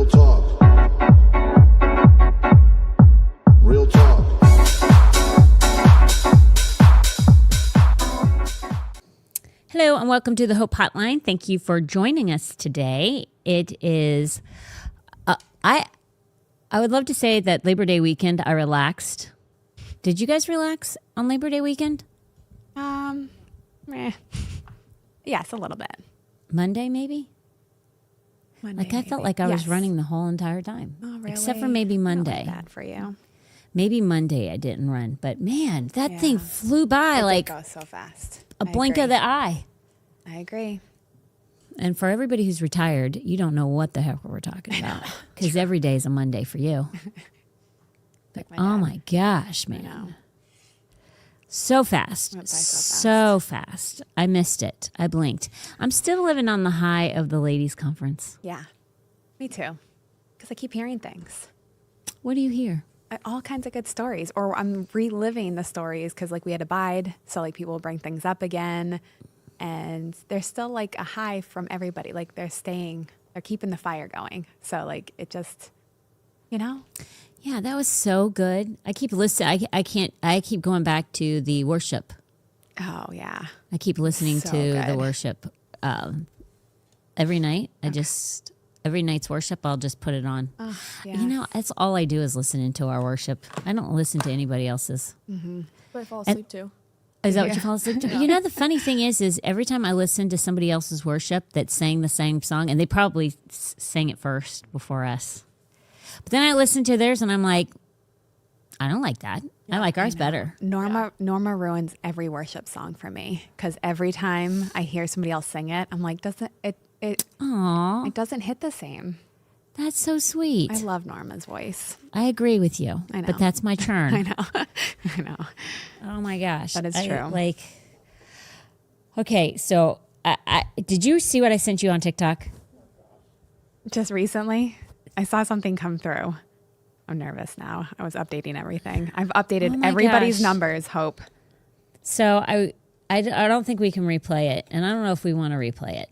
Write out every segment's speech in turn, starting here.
talk. Real talk. Hello and welcome to the Hope Hotline. Thank you for joining us today. It is, I would love to say that Labor Day weekend I relaxed. Did you guys relax on Labor Day weekend? Yes, a little bit. Monday maybe? Monday, I felt like I was running the whole entire time. Oh, really? Except for maybe Monday. Not like that for you. Maybe Monday I didn't run. But man, that thing flew by It like goes so fast. a blink of the eye. I agree. And for everybody who's retired, you don't know what the heck we're talking about. Because every day is a Monday for you. Like Oh my gosh, man. So fast. Went by So fast. I missed it. I blinked. I'm still living on the high of the ladies' conference. Yeah, me too. Because I keep hearing things. What do you hear? All kinds of good stories. Or I'm reliving the stories because like we had Abide. So like people will bring things up again. And there's still like a high from everybody. Like they're keeping the fire going. So like it just, Yeah, that was so good. I keep listening. I keep going back to the worship. Oh, yeah. I keep listening So to the good. worship every night. Every night's worship, I'll just put it on. Oh, yeah. That's all I do is listen into our worship. I don't listen to anybody else's. But I fall asleep too. Is that what you fall asleep to? The funny thing is every time I listen to somebody else's worship that sang the same song, and they probably sang it first before us. But then I listen to theirs and I'm like, I don't like that. I like ours better. Norma ruins every worship song for me because every time I hear somebody else sing it, I'm like, it doesn't hit the same. That's so sweet. I love Norma's voice. I agree with you. I know. But that's my churn. I know. I know. Oh my gosh. That is true. Okay, so did you see what I sent you on TikTok? Just recently, I saw something come through. I'm nervous now. I was updating everything. I've updated everybody's gosh. numbers, Hope. So I don't think we can replay it, and I don't know if we want to replay it.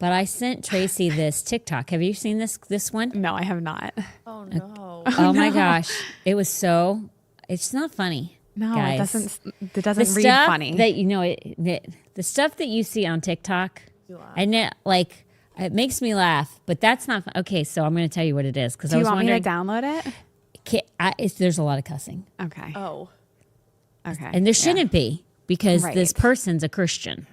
But I sent Tracy this TikTok. Have you seen this one? No, I have not. Oh no. Oh my gosh. It's not funny. No, guys. it doesn't read funny. The stuff that you see on TikTok, it makes me laugh, but that's not okay. So I'm going to tell you what it is because I Do you was want wondering. me to download it? There's a lot of cussing, Okay. Oh. Okay. and there shouldn't be because Right. this person's a Christian.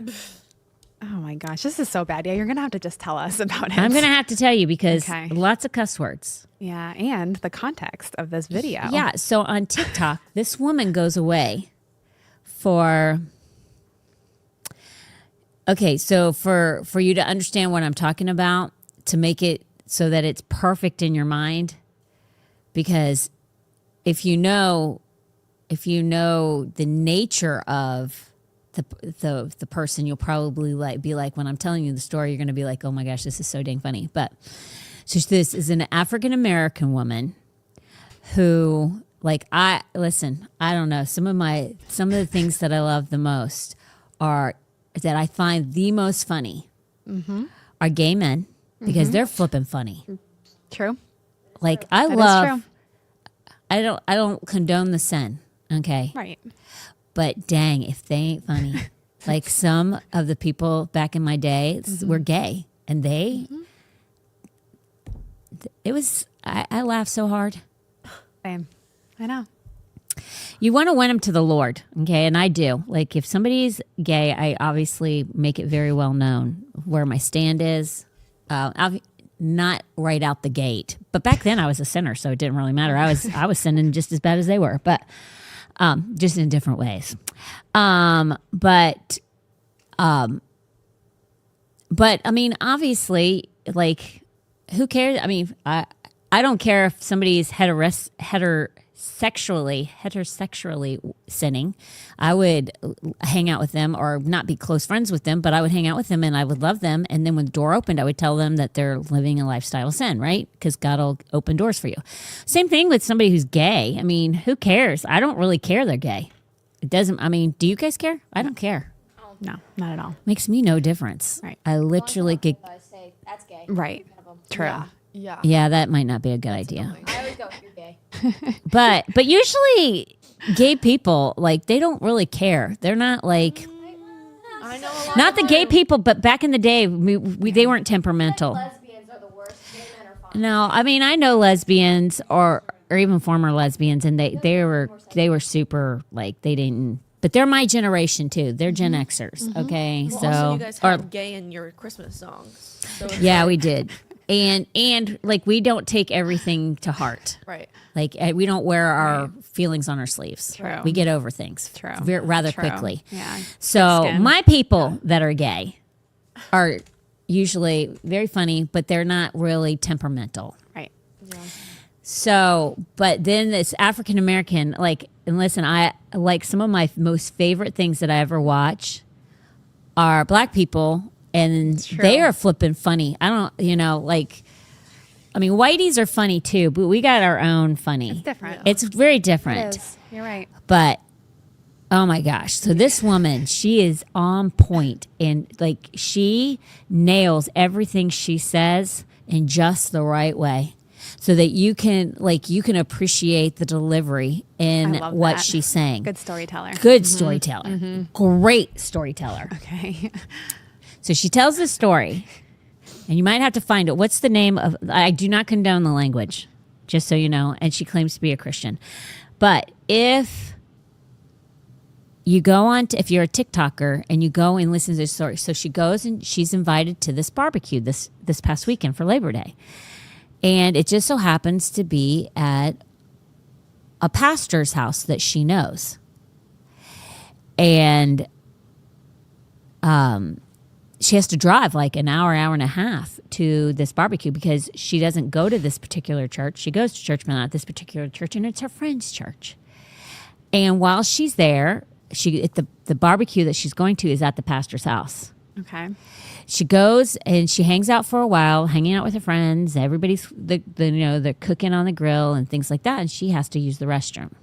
Oh my gosh, this is so bad. Yeah, you're going to have to just tell us about it. I'm going to have to tell you because Okay. lots of cuss words. Yeah, and the context of this video. Yeah. So on TikTok, this woman goes away for. Okay, so for you to understand what I'm talking about, to make it so that it's perfect in your mind, because if you know the nature of the person, you'll probably be like, when I'm telling you the story, you're going to be like, oh my gosh, this is so dang funny. But so this is an African American woman who, I don't know, some of the things that I love the most are that I find the most funny are gay men because they're flipping funny. True. I That is love. true. I don't condone the sin. Okay. Right. But dang, if they ain't funny. Some of the people back in my day were gay and I laughed so hard. Same. I know. You want to win them to the Lord, okay? And I do. If somebody's gay, I obviously make it very well known where my stand is. Not right out the gate, but back then I was a sinner, so it didn't really matter. I was sinning just as bad as they were, but just in different ways. But I mean, obviously, who cares? I mean, I don't care if somebody's heterosexually sinning. I would hang out with them or not be close friends with them, but I would hang out with them and I would love them. And then when the door opened, I would tell them that they're living a lifestyle of sin, right? Because God will open doors for you. Same thing with somebody who's gay. I mean, who cares? I don't really care they're gay. It doesn't, I mean, do you guys care? I don't care. No, not at all. Makes me no difference. Right. I literally get, I say that's gay. Right. True. Yeah. Yeah. Yeah, that might not be a good idea. annoying. I always go, you're gay. But usually gay people, like, they don't really care. They're not like, I know a lot not of the gay them. people, but back in the day, they weren't temperamental. Lesbians are the worst. Gay men are fine. No, I mean, I know lesbians or even former lesbians, and they were super, like, they didn't, but they're my generation too. They're Gen Xers, okay? Well, So also, you guys or have gay in your Christmas songs. So it's yeah, like- we did. And like, we don't take everything to heart. Right. Like, we don't wear our feelings on our sleeves. True. We get over things True. rather True. quickly. Yeah. So Thick skin. my people that are gay are usually very funny, but they're not really temperamental. Right. So, but then this African American, like, and listen, I like, some of my most favorite things that I ever watch are black people, and True. they are flipping funny. I don't, like, I mean, whiteies are funny too, but we got our own funny. It's different. It's very different. It is. You're right. But oh my gosh. So this woman, she is on point, and like, she nails everything she says in just the right way, so that you can appreciate the delivery in I love what that. she's saying. Good storyteller. Good storyteller. Great storyteller. Okay. So she tells the story, and you might have to find it. What's the name of? I do not condone the language, just so you know. And she claims to be a Christian. But if you go on, if you're a TikToker and you go and listen to this story, so she goes and she's invited to this barbecue this past weekend for Labor Day, and it just so happens to be at a pastor's house that she knows, and she has to drive like an hour and a half to this barbecue because she doesn't go to this particular church. She goes to church, but not this particular church, and it's her friend's church. And while she's there, the barbecue that she's going to is at the pastor's house. Okay. She goes and she hangs out for a while, hanging out with her friends. Everybody's they're cooking on the grill and things like that, and she has to use the restroom.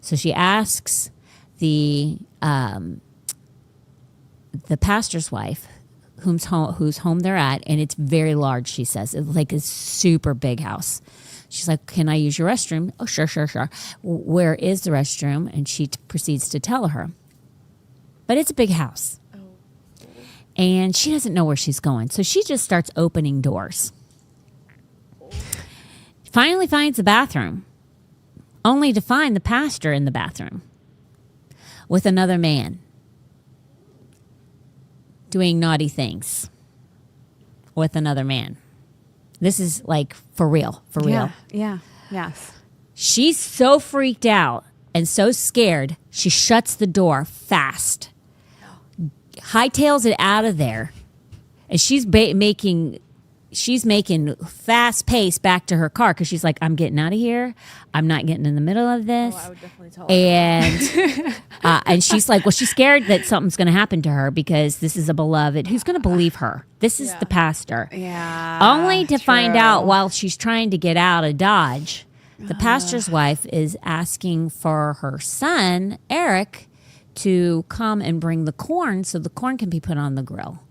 So she asks the pastor's wife, whose home they're at, and it's very large. She says it's like a super big house. She's like, "Can I use your restroom?" "Oh, sure. Where is the restroom?" And she proceeds to tell her, but it's a big house. And she doesn't know where she's going. So she just starts opening doors. Finally finds the bathroom, only to find the pastor in the bathroom with another man doing naughty things with another man. This is like for real. Yeah. Yes. She's so freaked out and so scared, she shuts the door fast, hightails it out of there, and she's making fast pace back to her car because she's like, "I'm getting out of here. I'm not getting in the middle of this." Oh, I would definitely tell her. And she's like, well, she's scared that something's going to happen to her because this is a beloved. Who's going to believe her? This is the pastor. Yeah. Only to find true. out while she's trying to get out of Dodge, the pastor's wife is asking for her son, Eric, to come and bring the corn so the corn can be put on the grill.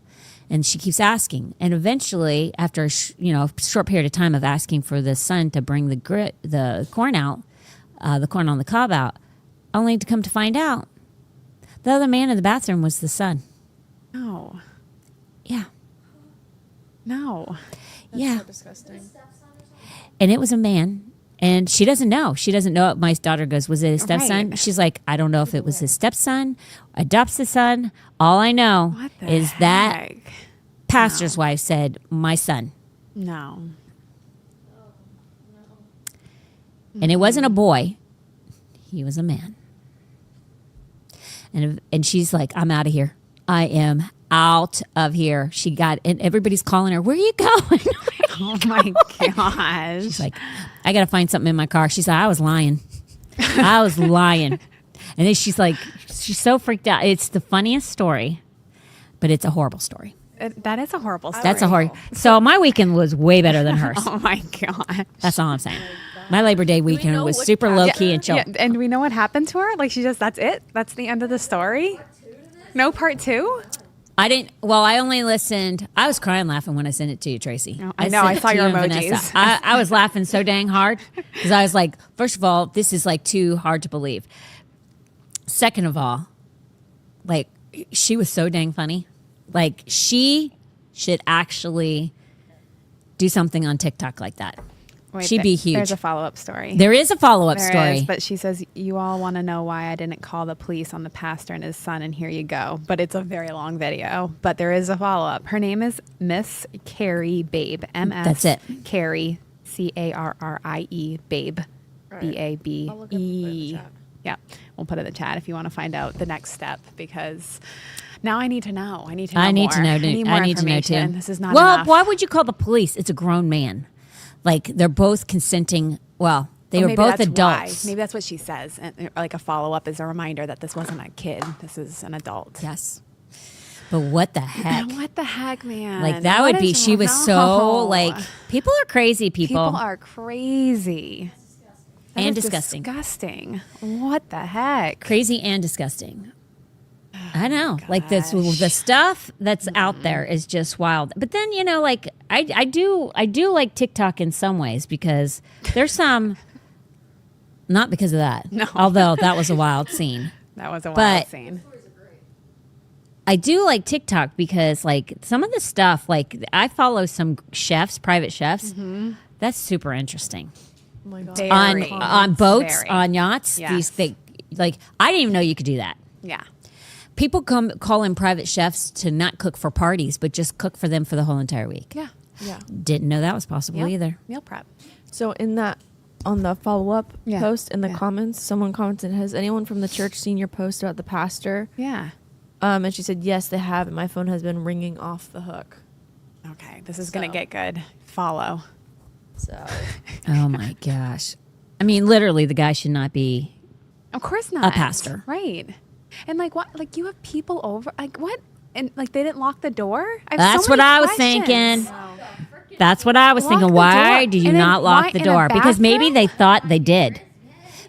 And she keeps asking. And eventually, after a short period of time of asking for the son to bring the corn out, the corn on the cob out, only to come to find out the other man in the bathroom was the son. No. Yeah. No. Yeah. So disgusting. And it was a man. And she doesn't know. She doesn't know. My daughter goes, "Was it his stepson?" Right. She's like, "I don't know if it was his stepson, adopts the son. All I know What the is that heck? pastor's wife said, 'My son.'" No. And it wasn't a boy. He was a man. And she's like, "I'm out of here. I am out of here." And everybody's calling her, "Where are you going?" Oh my gosh. She's like, "I got to find something in my car." She's like, "I was lying. I was lying." And then she's like, she's so freaked out. It's the funniest story, but it's a horrible story. That is a horrible story. That's a horror. So my weekend was way better than hers. Oh my gosh. That's all I'm saying. My Labor Day weekend know was what super low key pastor- and chill. Yeah, and we know what happened to her? Like that's it? That's the end of the story? No part two? I didn't. Well, I only listened. I was crying laughing when I sent it to you, Tracy. Oh, I know. sent I it saw to your you and emojis. Vanessa. I was laughing so dang hard because I was like, first of all, this is like too hard to believe. Second of all, like she was so dang funny. Like she should actually do something on TikTok like that. Wait, She'd be huge. There's a follow-up story. There is a follow-up There story. is, but she says, you all want to know why I didn't call the police on the pastor and his son, and here you go. But it's a very long video, but there is a follow-up. Her name is Miss Carrie Babe. MS That's it. Carrie, Carrie, Babe, Right. B-A-B-E. I'll look up the chat. Yeah, we'll put it in the chat if you want to find out the next step, because now I need to know. I need to know I need more. to know. I need more I need to know too. information. This is not well, enough. why would you call the police? It's a grown man. Like they're both consenting. Well, they Well, were maybe both that's adults. why. Maybe that's what she says. And, like a follow-up is a reminder that this wasn't a kid. This is an adult. Yes. But what the heck? What the heck, man? Like that What would be. is She was so wrong? like. People are crazy. People. People are crazy. That And is disgusting. Disgusting. What the heck? Crazy and disgusting. I know. Like this, gosh. the stuff that's out there is just wild. But then like I do like TikTok in some ways because there's some. Not because of that. No. Although that was a wild scene. That was a wild But- scene. I do like TikTok because like some of the stuff, like I follow some chefs, private chefs. That's super interesting. Oh my god. Very. On boats, Very. on yachts. Yes. These like I didn't even know you could do that. Yeah. People call in private chefs to not cook for parties, but just cook for them for the whole entire week. Yeah. Yeah. Didn't know that was possible Yep. either. Meal prep. So in that on the follow up Yeah. post in the Yeah. comments, someone commented, "Has anyone from the church seen your post about the pastor?" Yeah. And she said, "Yes, they have. And my phone has been ringing off the hook." Okay. This is going So. to get good. Follow. So Oh my gosh. I mean, literally, the guy should not be. Of course not. pastor. Right. And like what? Like you have people over. Like what? And like they didn't lock the door? I have That's so what many I was questions. thinking. That's what I was Lock thinking. the Why door. do you And then not why lock the in a door? Because maybe bathroom? they thought they did.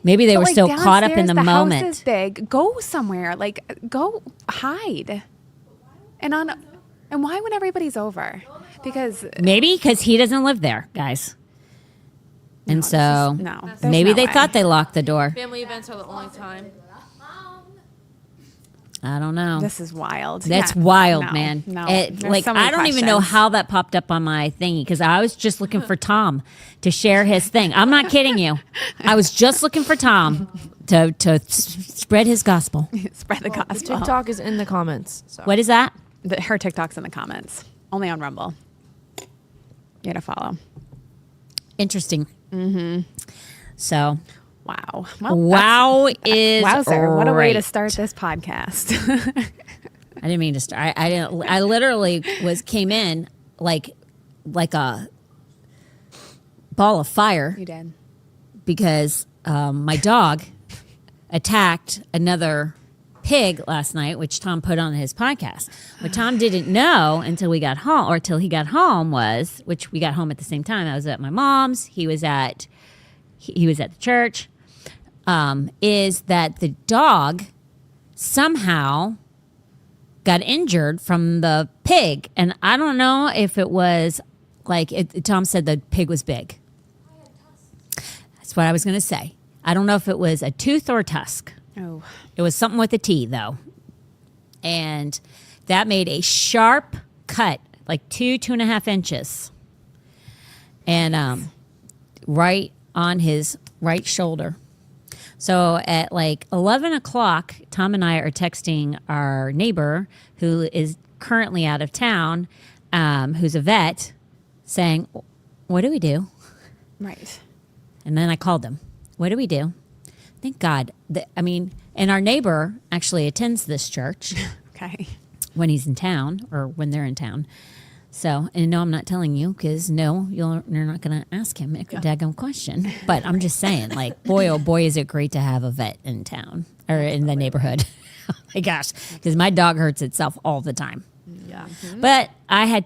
Maybe they But, were like, so caught up in the downstairs, moment. house is big. Go somewhere. Like go hide. And why when everybody's over? Because Maybe because he doesn't live there, guys. And this so is- no, there's maybe no they way. thought they locked the door. family events are the only time. I don't know. this is wild. That's Yeah. wild, No, man. No. It, There's like so many I don't even know questions. how that popped up on my thingy because I was just looking for Tom to share his thing. I'm not kidding you. I was just looking for Tom to spread his gospel. spread the The gospel. TikTok is in the comments. So. What is that? Her TikTok's in the comments. Only on Rumble. You gotta follow. Interesting. Mm-hmm. So Wow. Well, wow is wowzer. What a way to great. start this podcast. I didn't mean to start. I didn't. I literally came in like a ball of fire You did. because my dog attacked another pig last night, which Tom put on his podcast. What Tom didn't know until we got home, or till he got home, was which we got home at the same time. I was at my mom's. He was at the church. Is that the dog somehow got injured from the pig, and I don't know if it was like Tom said the pig was big. That's what I was going to say. I don't know if it was a tooth or a tusk. Oh. It was something with a T though, and that made a sharp cut, like 2.5 inches, and right on his right shoulder. So at like 11 o'clock, Tom and I are texting our neighbor who is currently out of town, who's a vet, saying, "What do we do?" Right. And then I called him. What do we do? Thank God. And our neighbor actually attends this church Okay. when he's in town or when they're in town. So, and no, I'm not telling you because no, you're not going to ask him a daggone question. But I'm just saying, like, boy, oh boy, is it great to have a vet in town or in the neighborhood. Oh my gosh, because my dog hurts itself all the time. Yeah. But I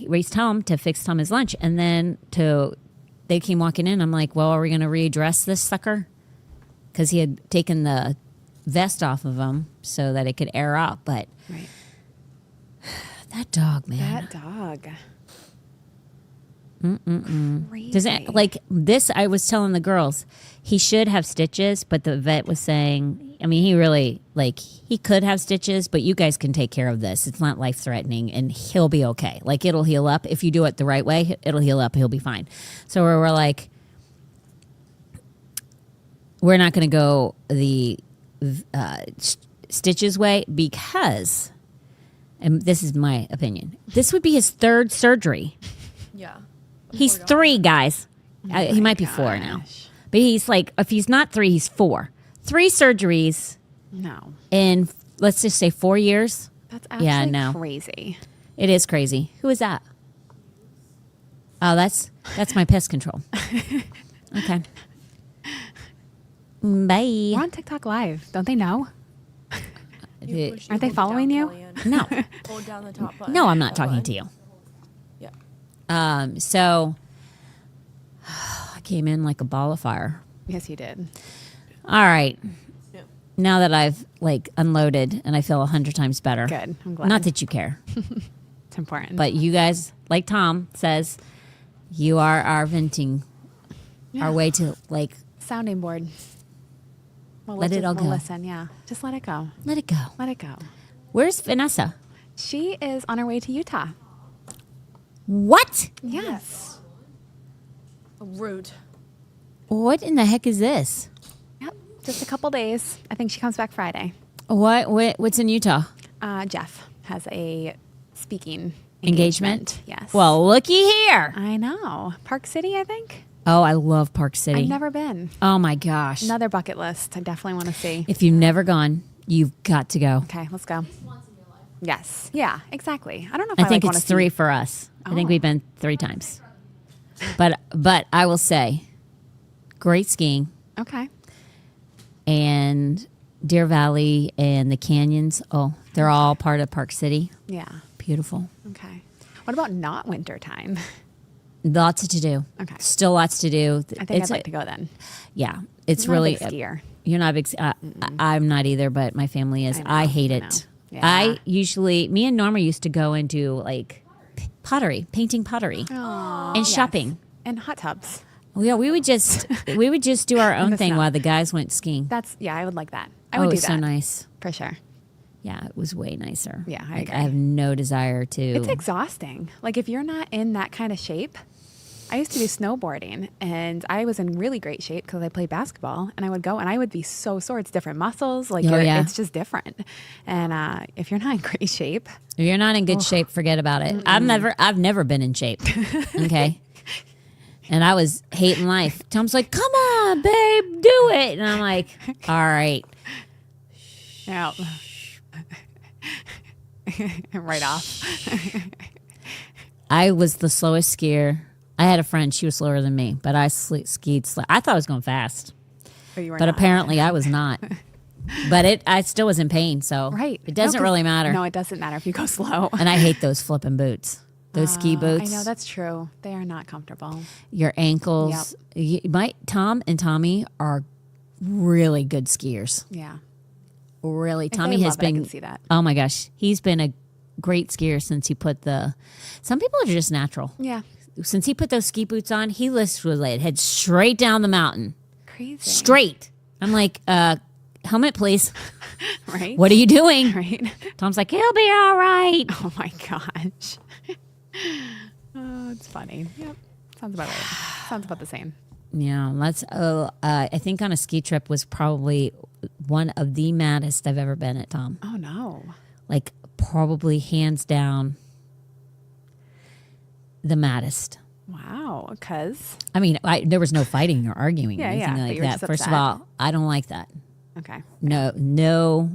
raced home to fix Tom his lunch, and then they came walking in. I'm like, well, are we going to readdress this sucker? Because he had taken the vest off of him so that it could air out. But Right. That dog, man. That dog. Crazy. Does it like this? I was telling the girls he should have stitches, but the vet was saying, I mean, he really like he could have stitches, but you guys can take care of this. It's not life threatening, and he'll be okay. Like it'll heal up if you do it the right way. It'll heal up. He'll be fine. So we're like, we're not going to go the stitches way because, and this is my opinion, this would be his third surgery. Yeah. He's 3, guys. He might be 4 now. But he's like, if he's not 3, he's 4. 3 surgeries No. in, let's just say 4 years. That's actually Yeah, no. crazy. It is crazy. Who is that? Oh, that's my pest control. Okay. Bye. We're on TikTok Live. Don't they know? It- Aren't they following you? no. Hold down the top button. No, I'm not talking to you. Yeah. So I came in like a ball of fire. Yes, you did. All right. Yeah. Now that I've like unloaded and I feel 100 times better. Good. I'm glad. Not that you care, It's important. but you guys, like Tom says, you are our venting, our way to like Sounding board. Well, Let it all go. Listen, yeah. Just let it go. let it go. Let it go. Where's Vanessa? She is on her way to Utah. What? Yes. Rude. What in the heck is this? Yep. Just a couple days. I think she comes back Friday. What's in Utah? Jeff has a speaking Engagement? Yes. Well, looky here. I know. Park City, I think. Oh, I love Park City. I've never been. Oh my gosh. Another bucket list. I definitely want to see. If you've never gone, you've got to go. Okay, let's go. Yes. Yeah, exactly. I don't know if I I think like, it's want to 3 see. for us. I think Oh. we've been 3 times. But I will say, great skiing Okay. and Deer Valley and the canyons. Oh, they're all part of Park City. Yeah. Beautiful. Okay. What about not winter time? Lots to do. Okay. Still lots to do. I think I'd like to go then. Yeah, it's I'm not a really big skier. You're not a big. I'm not either, but my family is. I know, I hate I it. know. Yeah. I usually, me and Norma used to go and do like pottery, painting pottery, Aw, and yes. shopping. And hot tubs. Well, yeah, we would just do our own the thing snow. while the guys went skiing. I would like that. I would it do was that. so nice. For sure. Yeah, it was way nicer. Yeah, I like, agree. I have no desire to. It's exhausting. Like if you're not in that kind of shape. I used to do snowboarding and I was in really great shape because I played basketball and I would go and I would be so sore. It's different muscles. Like Oh, yeah. it's just different. And if you're not in great shape, If you're not in good shape, forget about it. I've never been in shape. Okay. And I was hating life. Tom's like, "Come on, babe, do it." And I'm like, "All right." yeah. right off. I was the slowest skier. I had a friend; she was slower than me, but I skied slow. I thought I was going fast, But you were but not. apparently I was not. But I still was in pain, so Right. it doesn't No, 'cause- really matter. No, it doesn't matter if you go slow. And I hate those flipping boots. Those ski boots. I know that's true. They are not comfortable. Your ankles. Tom and Tommy are really good skiers. Yeah. Really, If Tommy they has love it, I been. can see that. Oh my gosh, he's been a great skier since he put the. Some people are just natural. Yeah. Since he put those ski boots on, he literally head straight down the mountain, Crazy. straight. I'm like, helmet, please. Right? What are you doing? Right? Tom's like, he'll be all right. Oh my gosh. Oh, it's funny. Yep. Sounds about right. Sounds about the same. Yeah, let's. I think on a ski trip was probably one of the maddest I've ever been at, Tom. Oh no. Like probably hands down the maddest. Wow. Because I mean, there was no fighting or arguing Yeah, or anything yeah, but like you were that. just First of upset. all, I don't like that. okay. No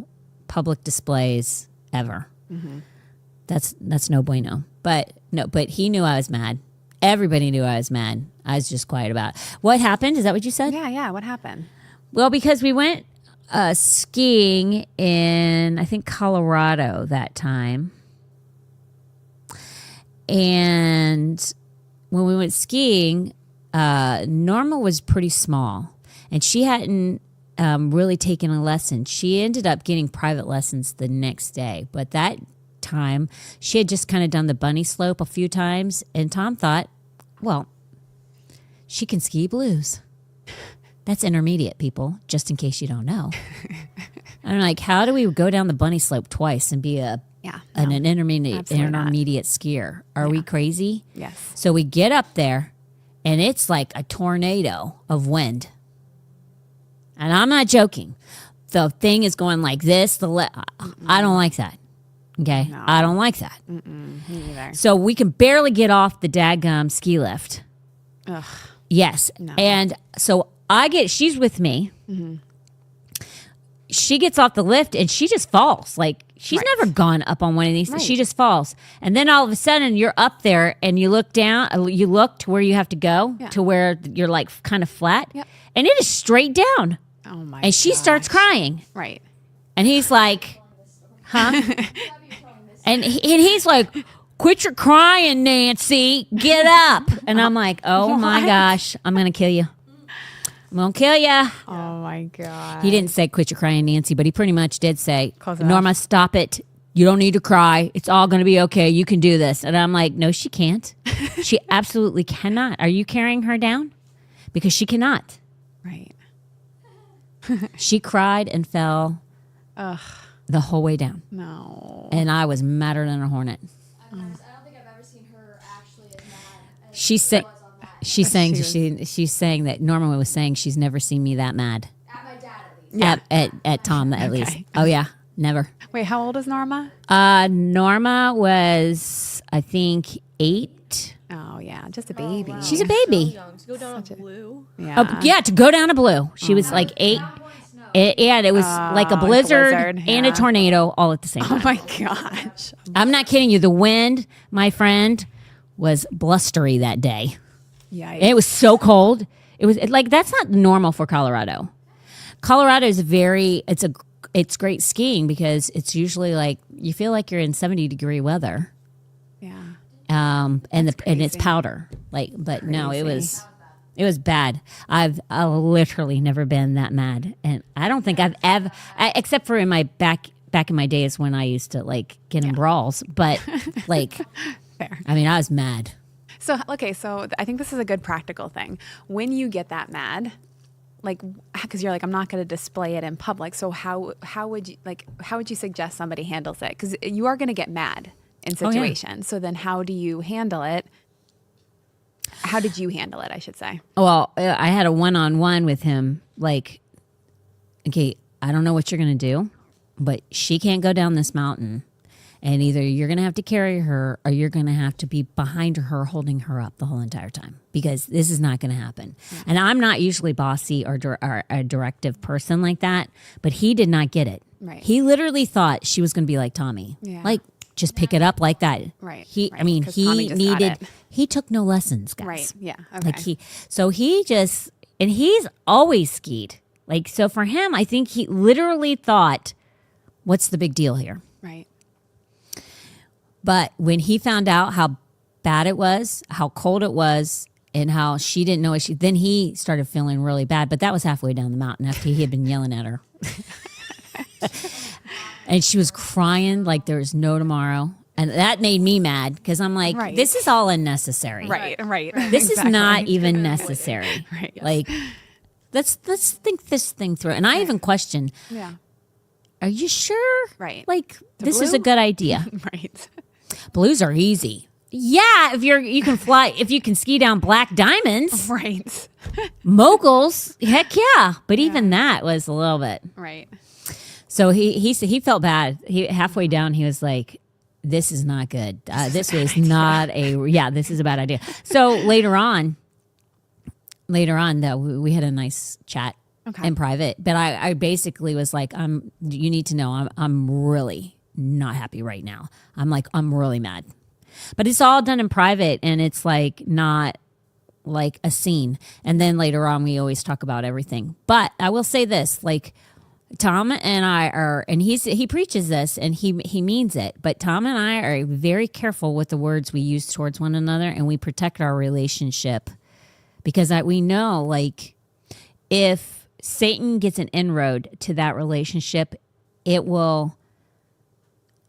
public displays ever. Mm-hmm. That's no bueno. But he knew I was mad. Everybody knew I was mad. I was just quiet about it. What happened? Is that what you said? Yeah. What happened? Well, because we went skiing in, I think, Colorado that time. And when we went skiing, Norma was pretty small. And she hadn't really taken a lesson. She ended up getting private lessons the next day. But that time. She had just kind of done the bunny slope a few times, and Tom thought, well, she can ski blues. That's intermediate, people, just in case you don't know. I'm like, how do we go down the bunny slope twice and be an intermediate skier? Are we crazy? Yes. So we get up there, and it's like a tornado of wind. And I'm not joking. The thing is going like this. I don't like that. Okay? No. I don't like that. Me either. So we can barely get off the daggum ski lift. Ugh. Yes. No. And so she's with me. Mm-hmm. She gets off the lift and she just falls. Like, she's never gone up on one of these. Right. She just falls. And then all of a sudden you're up there and you look down, you look to where you have to go, to where you're like kind of flat. Yep. And it is straight down. Oh my And she starts crying. Right. And he's like, huh? and he's like, quit your crying, Nancy. Get up. And I'm like, oh my gosh, I'm going to kill you. I'm going to kill you. Oh my God. He didn't say quit your crying, Nancy, but he pretty much did say, Close enough. Norma, stop it. You don't need to cry. It's all going to be okay. You can do this. And I'm like, no, she can't. She absolutely cannot. Are you carrying her down? Because she cannot. Right. She cried and fell the whole way down. No. And I was madder than a hornet. I don't think I've ever seen her actually as mad as She's saying, was on that. she's saying that Norma was saying she's never seen me that mad. At my dad, at least. At Tom at least. Oh yeah, never. Wait, how old is Norma? Norma was, I think, 8. Oh yeah, just a baby. She's a baby. Young. To go down a blue. Yeah. Oh, yeah, to go down a blue. She was like 8. It was like a blizzard and a yeah. tornado all at the same Oh time. my gosh. I'm not kidding you. The wind, my friend, was blustery that day. Yeah. It was so cold. It was like, that's not normal for Colorado. Colorado is it's great skiing because it's usually like you feel like you're in 70-degree weather. Yeah. And it's crazy. powder. But no, it Crazy. was bad. I've literally never been that mad, and I don't think I've ever, except for in my back in my days when I used to like get in brawls. But like, Fair. I mean, I was mad. So, okay, so I think this is a good practical thing. When you get that mad, like, because you're like, I'm not going to display it in public. So how would you suggest somebody handles it? Because you are going to get mad in Oh, yeah. situations. So then how do you handle it? How did you handle it, I should say? Well, I had a one-on-one with him. Like, okay, I don't know what you're going to do, but she can't go down this mountain. And either you're going to have to carry her or you're going to have to be behind her, holding her up the whole entire time, because this is not going to happen. Yeah. And I'm not usually bossy or a directive person like that, but he did not get it. Right. He literally thought she was going to be like Tommy. Yeah. Like, just pick it up like that. Right, I right, mean, 'cause Tommy just got it. he took no lessons, guys. Right, yeah, okay. Like he's always skied. Like, so for him, I think he literally thought, what's the big deal here? Right. But when he found out how bad it was, how cold it was, and how she didn't know it, then he started feeling really bad. But that was halfway down the mountain after he had been yelling at her. And she was crying like there was no tomorrow. And that made me mad because I'm like, Right. this is all unnecessary. Right. This Exactly. is not even necessary. Right. Like, let's think this thing through. And I even questioned, Yeah. are you sure? Right. Like, The this is blue? a good idea. Right. Blues are easy. Yeah, if you can fly, if you can ski down black diamonds, Right. moguls, heck yeah. But even that was a little bit. Right. So he felt bad. He halfway down, he was like, "This is not good. This is not this is a bad idea." So later on, though, we had a nice chat in private. But I basically was like, you need to know, I'm really not happy right now. I'm really mad. But it's all done in private, and it's like not like a scene. And then later on, we always talk about everything. But I will say this, like, Tom and I are, and he preaches this and he means it, but Tom and I are very careful with the words we use towards one another, and we protect our relationship because we know, like, if Satan gets an inroad to that relationship, it will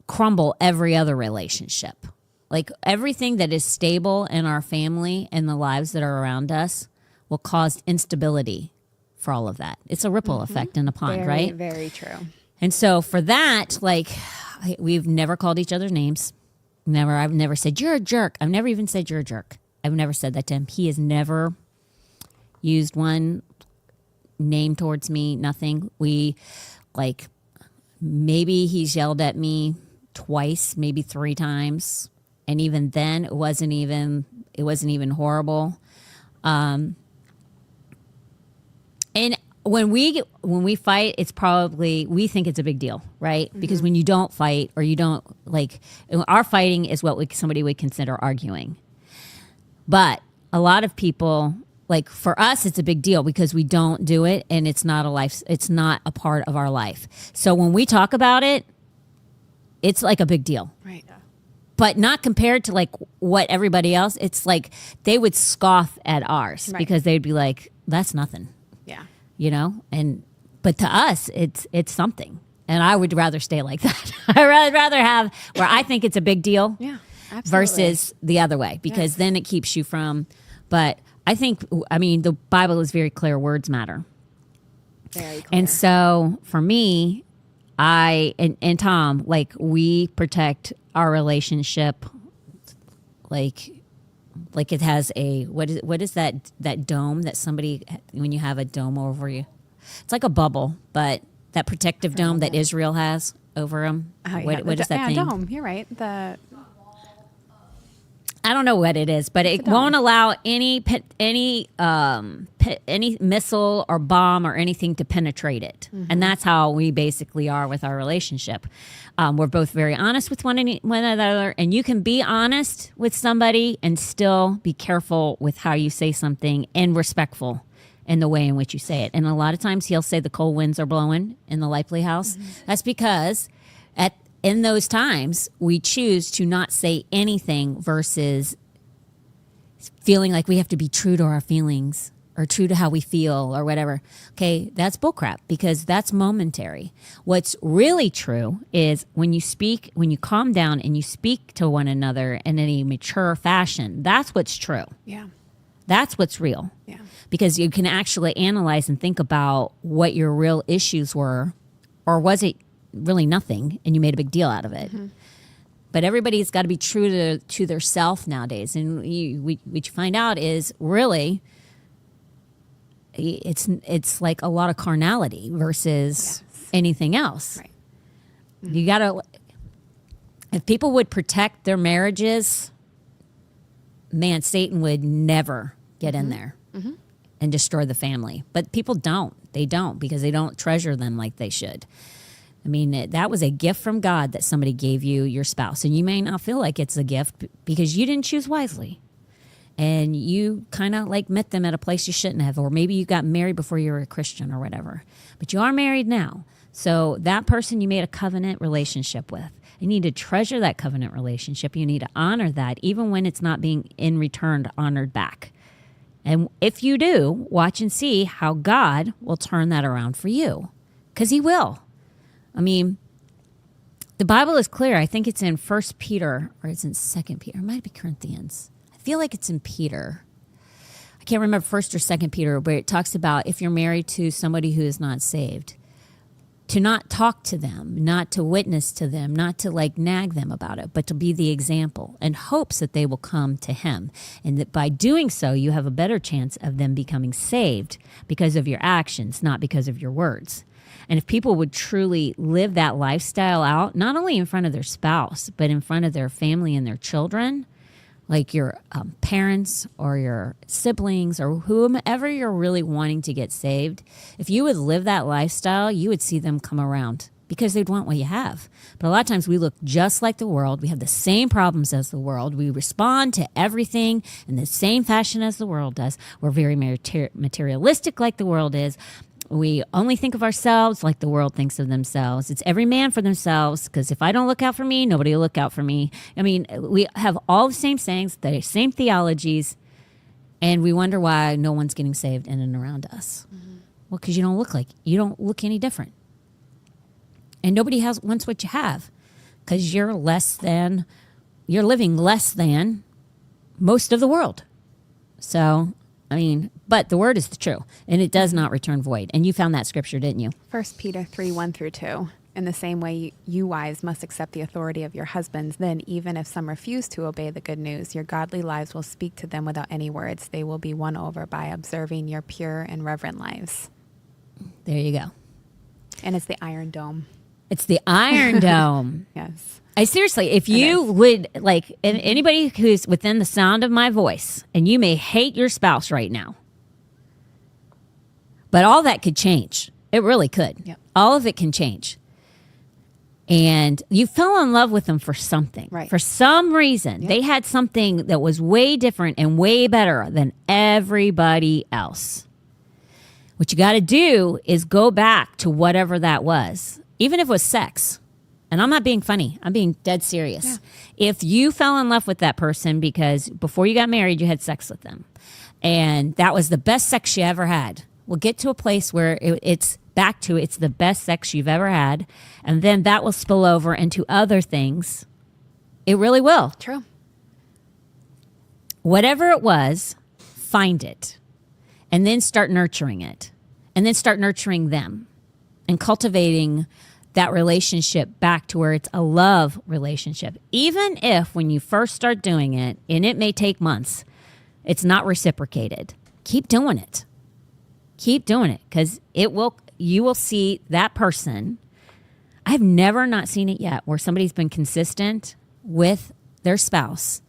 crumble every other relationship. Like everything that is stable in our family and the lives that are around us will cause instability for all of that. It's a ripple effect in a pond, Very, right? very true. And so for that, like we've never called each other names. I've never said, you're a jerk. I've never even said you're a jerk. I've never said that to him. He has never used one name towards me, nothing. We like, maybe he's yelled at me twice, maybe 3 times. And even then it wasn't even horrible. And when we fight, it's probably, we think it's a big deal, right? Because when you don't fight or you don't like, our fighting is what somebody would consider arguing. But a lot of people, like for us, it's a big deal because we don't do it and it's not a part of our life. So when we talk about it, it's like a big deal. Right. But not compared to like what everybody else, it's like they would scoff at ours because they'd be like, that's nothing. Yeah. You know, but to us, it's something, and I would rather stay like that. I'd rather have where I think it's a big deal, Yeah. Absolutely. versus the other way, because then it keeps you from. But I mean, the Bible is very clear: words matter. Very clear. And so for me, and Tom, like we protect our relationship, like it has a what is that dome that somebody, when you have a dome over you, it's like a bubble, but that protective dome that Israel has over them. Oh, yeah. What is that thing? Dome. You're right. I don't know what it is, but it won't allow any missile or bomb or anything to penetrate it. And that's how we basically are with our relationship. We're both very honest with one another, and you can be honest with somebody and still be careful with how you say something and respectful in the way in which you say it. And a lot of times he'll say the cold winds are blowing in the Lively house. That's because in those times, we choose to not say anything versus feeling like we have to be true to our feelings or true to how we feel or whatever. Okay, that's bullcrap because that's momentary. What's really true is when you calm down and you speak to one another in a mature fashion, that's what's true. Yeah. That's what's real. Yeah. Because you can actually analyze and think about what your real issues were, or was it really nothing and you made a big deal out of it. But everybody's got to be true to their self nowadays, and what you find out is really it's like a lot of carnality versus anything else. Right. You gotta, if people would protect their marriages, man, Satan would never get in there and destroy the family. But people don't. They don't, because they don't treasure them like they should. I mean, that was a gift from God that somebody gave you, your spouse. And you may not feel like it's a gift because you didn't choose wisely. And you kind of like met them at a place you shouldn't have. Or maybe you got married before you were a Christian or whatever. But you are married now. So that person you made a covenant relationship with. You need to treasure that covenant relationship. You need to honor that even when it's not being in return honored back. And if you do, watch and see how God will turn that around for you. Because he will. I mean, the Bible is clear. I think it's in 1 Peter or it's in 2 Peter. It might be Corinthians. I feel like it's in Peter. I can't remember 1st or 2nd Peter, but it talks about if you're married to somebody who is not saved, to not talk to them, not to witness to them, not to like nag them about it, but to be the example in hopes that they will come to him. And that by doing so, you have a better chance of them becoming saved because of your actions, not because of your words. And if people would truly live that lifestyle out, not only in front of their spouse, but in front of their family and their children, like your parents or your siblings or whomever you're really wanting to get saved, if you would live that lifestyle, you would see them come around because they'd want what you have. But a lot of times we look just like the world. We have the same problems as the world. We respond to everything in the same fashion as the world does. We're very materialistic like the world is. We only think of ourselves like the world thinks of themselves. It's every man for themselves, because if I don't look out for me, nobody will look out for me. I mean, we have all the same sayings, the same theologies, and we wonder why no one's getting saved in and around us. Well, because you don't look any different. And nobody wants what you have. because you're living less than most of the world. So, I mean, but the word is the true, and it does not return void. And you found that scripture, didn't you? 1 Peter 3:1-2. In the same way, you wives must accept the authority of your husbands. Then, even if some refuse to obey the good news, your godly lives will speak to them without any words. They will be won over by observing your pure and reverent lives. There you go. And it's the Iron Dome. It's the Iron Dome. Yes. I seriously, if you would, like, anybody who's within the sound of my voice, and you may hate your spouse right now, but all that could change. It really could. Yep. All of it can change. And you fell in love with them for something. Right. For some reason. Yep. They had something that was way different and way better than everybody else. What you got to do is go back to whatever that was, even if it was sex. And I'm not being funny. I'm being dead serious. Yeah. If you fell in love with that person because before you got married, you had sex with them, and that was the best sex you ever had, well, get to a place where it's back to it's the best sex you've ever had, and then that will spill over into other things. It really will. True. Whatever it was, find it, and then start nurturing it, and then start nurturing them and cultivating that relationship back to where it's a love relationship. Even if when you first start doing it, and it may take months, it's not reciprocated. Keep doing it. Keep doing it, because you will see that person. I've never not seen it yet where somebody's been consistent with their spouse,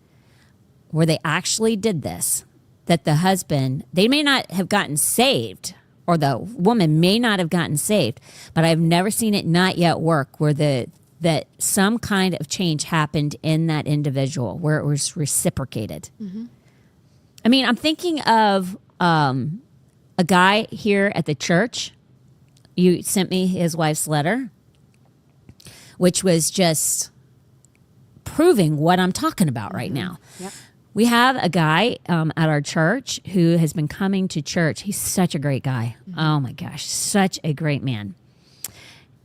where they actually did this, that the husband, they may not have gotten saved, or the woman may not have gotten saved, but I've never seen it not yet work where that some kind of change happened in that individual, where it was reciprocated. Mm-hmm. I mean, I'm thinking of a guy here at the church. You sent me his wife's letter, which was just proving what I'm talking about right now. Yep. We have a guy at our church who has been coming to church. He's such a great guy. Mm-hmm. Oh my gosh, such a great man.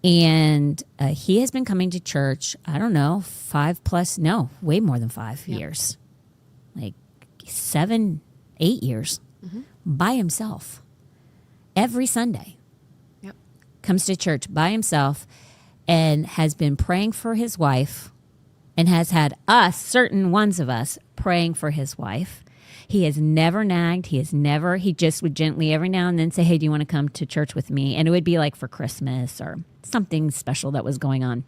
And he has been coming to church, I don't know, way more than 5 years. Like 7, 8 years by himself. Every Sunday. Yep. Comes to church by himself and has been praying for his wife, and has had certain ones of us, praying for his wife. He has never nagged. He just would gently every now and then say, hey, do you want to come to church with me? And it would be like for Christmas or something special that was going on.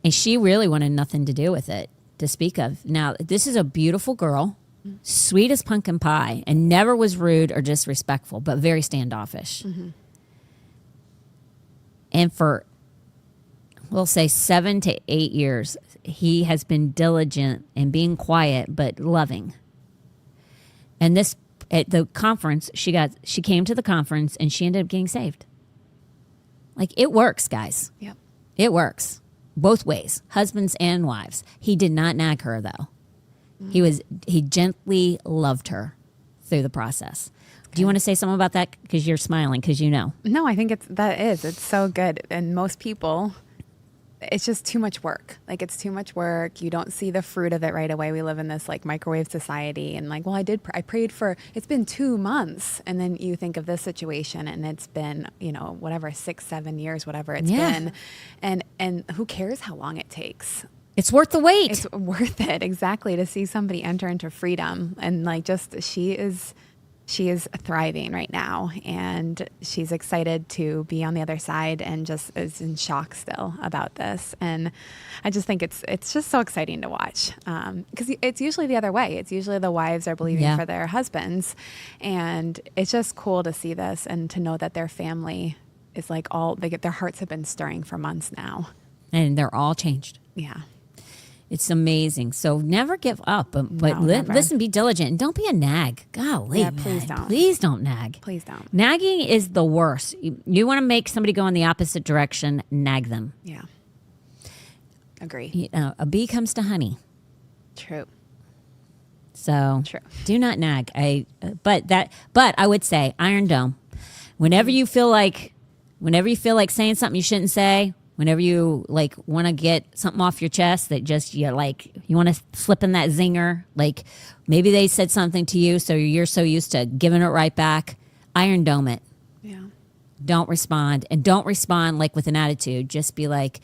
And she really wanted nothing to do with it, to speak of. Now, this is a beautiful girl, sweet as pumpkin pie, and never was rude or disrespectful, but very standoffish. Mm-hmm. And for, we'll say 7 to 8 years, he has been diligent and being quiet but loving. And this, at the conference, she came to the conference and she ended up getting saved. Like, it works, guys. Yep. It works both ways, husbands and wives. He did not nag her though. Mm-hmm. He gently loved her through the process. Okay. Do you want to say something about that? Because you're smiling, because you know. No, I think it's so good. And most people, it's just too much work. Like, it's too much work. You don't see the fruit of it right away. We live in this like microwave society, and like, well, I prayed for, it's been 2 months. And then you think of this situation and it's been, whatever, 6, 7 years, whatever it's been. And who cares how long it takes? It's worth the wait. It's worth it. Exactly. To see somebody enter into freedom, and like, just, she is thriving right now, and she's excited to be on the other side, and just is in shock still about this. And I just think it's just so exciting to watch, because it's usually the other way. It's usually the wives are believing for their husbands, and it's just cool to see this and to know that their family is like their hearts have been stirring for months now, and they're all changed. Yeah. It's amazing. So never give up, but listen, be diligent, and don't be a nag. Golly, yeah, please man. don't. Please don't nag. Please don't. Nagging is the worst. You want to make somebody go in the opposite direction, nag them. Yeah. Agree. A bee comes to honey. True. So True. Do not nag. But I would say Iron Dome. Whenever you feel like saying something you shouldn't say, Whenever you like want to get something off your chest that just you want to slip in that zinger, like maybe they said something to you, so you're so used to giving it right back. Iron Dome it. Yeah. Don't respond, and don't respond like with an attitude. Just be like,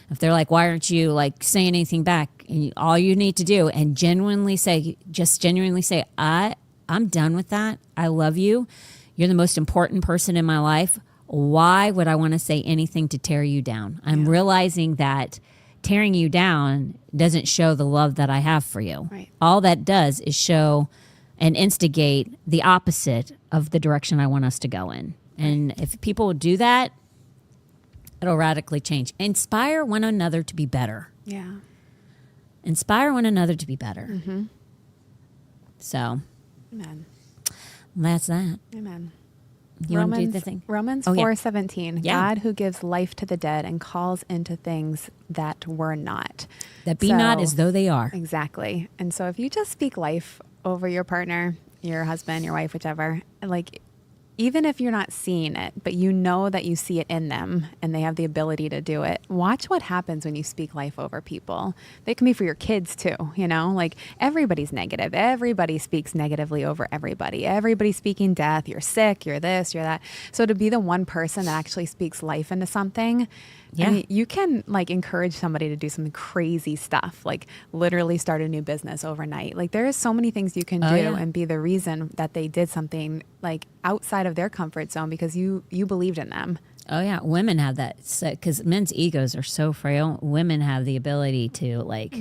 if they're like, why aren't you like saying anything back? And all you need to do and genuinely say, I'm done with that. I love you. You're the most important person in my life. Why would I want to say anything to tear you down? I'm realizing that tearing you down doesn't show the love that I have for you. Right. All that does is show and instigate the opposite of the direction I want us to go in. And if people do that, it'll radically change. Inspire one another to be better. Yeah. Inspire one another to be better. So Amen. that's that. Amen. You want to do the thing? Romans Oh, yeah. 4:17. Yeah. God who gives life to the dead and calls into things that were not. That be not So- as though they are. Exactly. And so if you just speak life over your partner, your husband, your wife, whichever, like even if you're not seeing it, but you know that you see it in them and they have the ability to do it, watch what happens when you speak life over people. They can be for your kids too, you know, like everybody's negative. Everybody speaks negatively over everybody. Everybody's speaking death. You're sick, you're this, you're that. So to be the one person that actually speaks life into something, Yeah. I mean, you can like encourage somebody to do some crazy stuff, like literally start a new business overnight. Like there is so many things you can do yeah. and be the reason that they did something like outside of their comfort zone because you believed in them. Oh, yeah. Women have that. Because men's egos are so frail. Women have the ability to like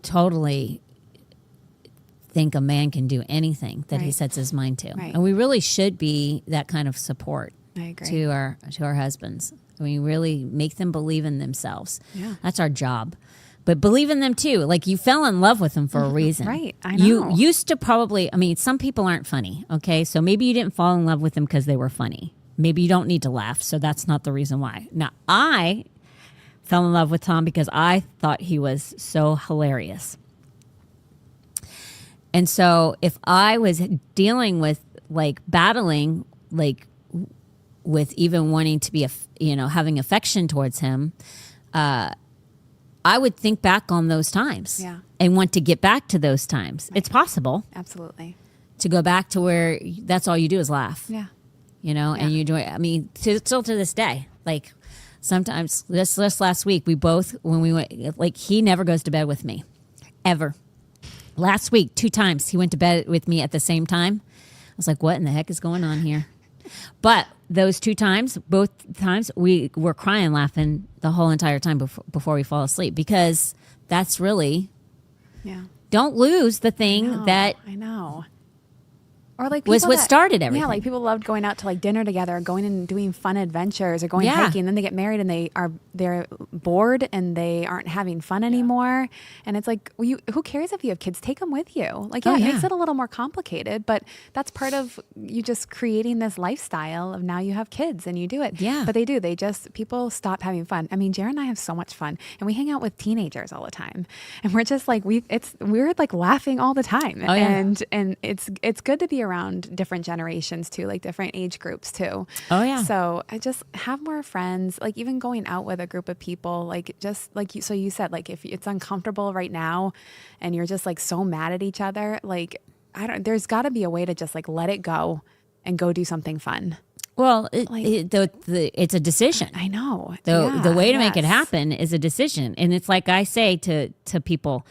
totally think a man can do anything that he Right. sets his mind to. Right. And we really should be that kind of support I agree. to our husbands. We really make them believe in themselves. Yeah. That's our job. But believe in them too. Like you fell in love with them for a reason. Right. I You know. used to probably, I mean, some people aren't funny. Okay. So maybe you didn't fall in love with them because they were funny. Maybe you don't need to laugh. So that's not the reason why. Now, I fell in love with Tom because I thought he was so hilarious. And so if I was dealing with like battling, like with even wanting to be, having affection towards him, I would think back on those times Yeah. and want to get back to those times. It's possible Absolutely. to go back to where that's all you do is laugh, Yeah. and you do it. I mean, still to this day, like sometimes this last week, we both, when we went, like he never goes to bed with me ever. Last week, 2 times he went to bed with me at the same time. I was like, what in the heck is going on here? But those 2 times, both times, we were crying, laughing the whole entire time before we fall asleep because that's really, Yeah. don't lose the thing No, that I know. Or like was people what started everything. Yeah, like people loved going out to like dinner together, or going and doing fun adventures, or going Yeah. hiking. Then they get married and they're bored and they aren't having fun anymore. And it's like, well, who cares if you have kids? Take them with you. Like, yeah, Oh, it yeah. makes it a little more complicated, but that's part of you just creating this lifestyle of now you have kids and you do it. Yeah. But people stop having fun. I mean, Jared and I have so much fun, and we hang out with teenagers all the time, and we're just like we're like laughing all the time. Oh, yeah. And it's good to be around different generations too, like different age groups too. Oh, yeah. So I just have more friends, like even going out with a group of people, like just like you said, like if it's uncomfortable right now and you're just like so mad at each other, like there's got to be a way to just like let it go and go do something fun. Well, it's a decision. I know. The way to make it Yes. happen is a decision. And it's like I say to people,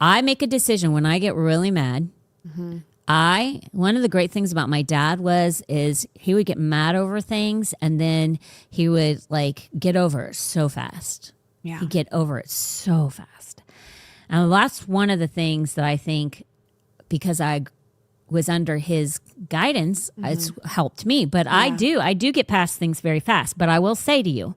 I make a decision when I get really mad. One of the great things about my dad is he would get mad over things and then he would like get over it so fast. Yeah. He'd get over it so fast. And that's one of the things that I think, because I was under his guidance, it's helped me. But I do get past things very fast. But I will say to you,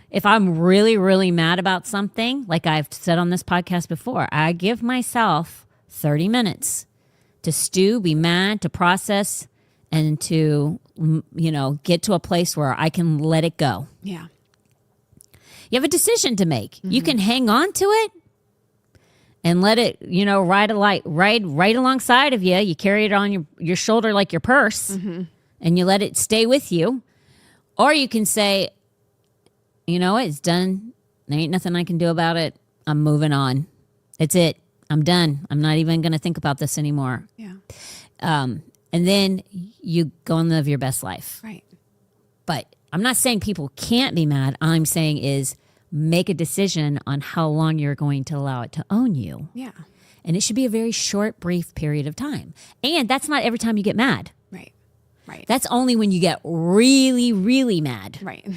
if I'm really, really mad about something, like I've said on this podcast before, I give myself 30 minutes to stew, be mad, to process, and to, get to a place where I can let it go. Yeah. You have a decision to make. You can hang on to it and let it, ride right alongside of you. You carry it on your shoulder like your purse, and you let it stay with you. Or you can say, you know what? It's done. There ain't nothing I can do about it. I'm moving on. It's it. I'm done. I'm not even going to think about this anymore. Yeah. And then you go and live your best life. Right. But I'm not saying people can't be mad. All I'm saying is make a decision on how long you're going to allow it to own you. Yeah. And it should be a very short, brief period of time. And that's not every time you get mad. Right. Right. That's only when you get really, really mad. right.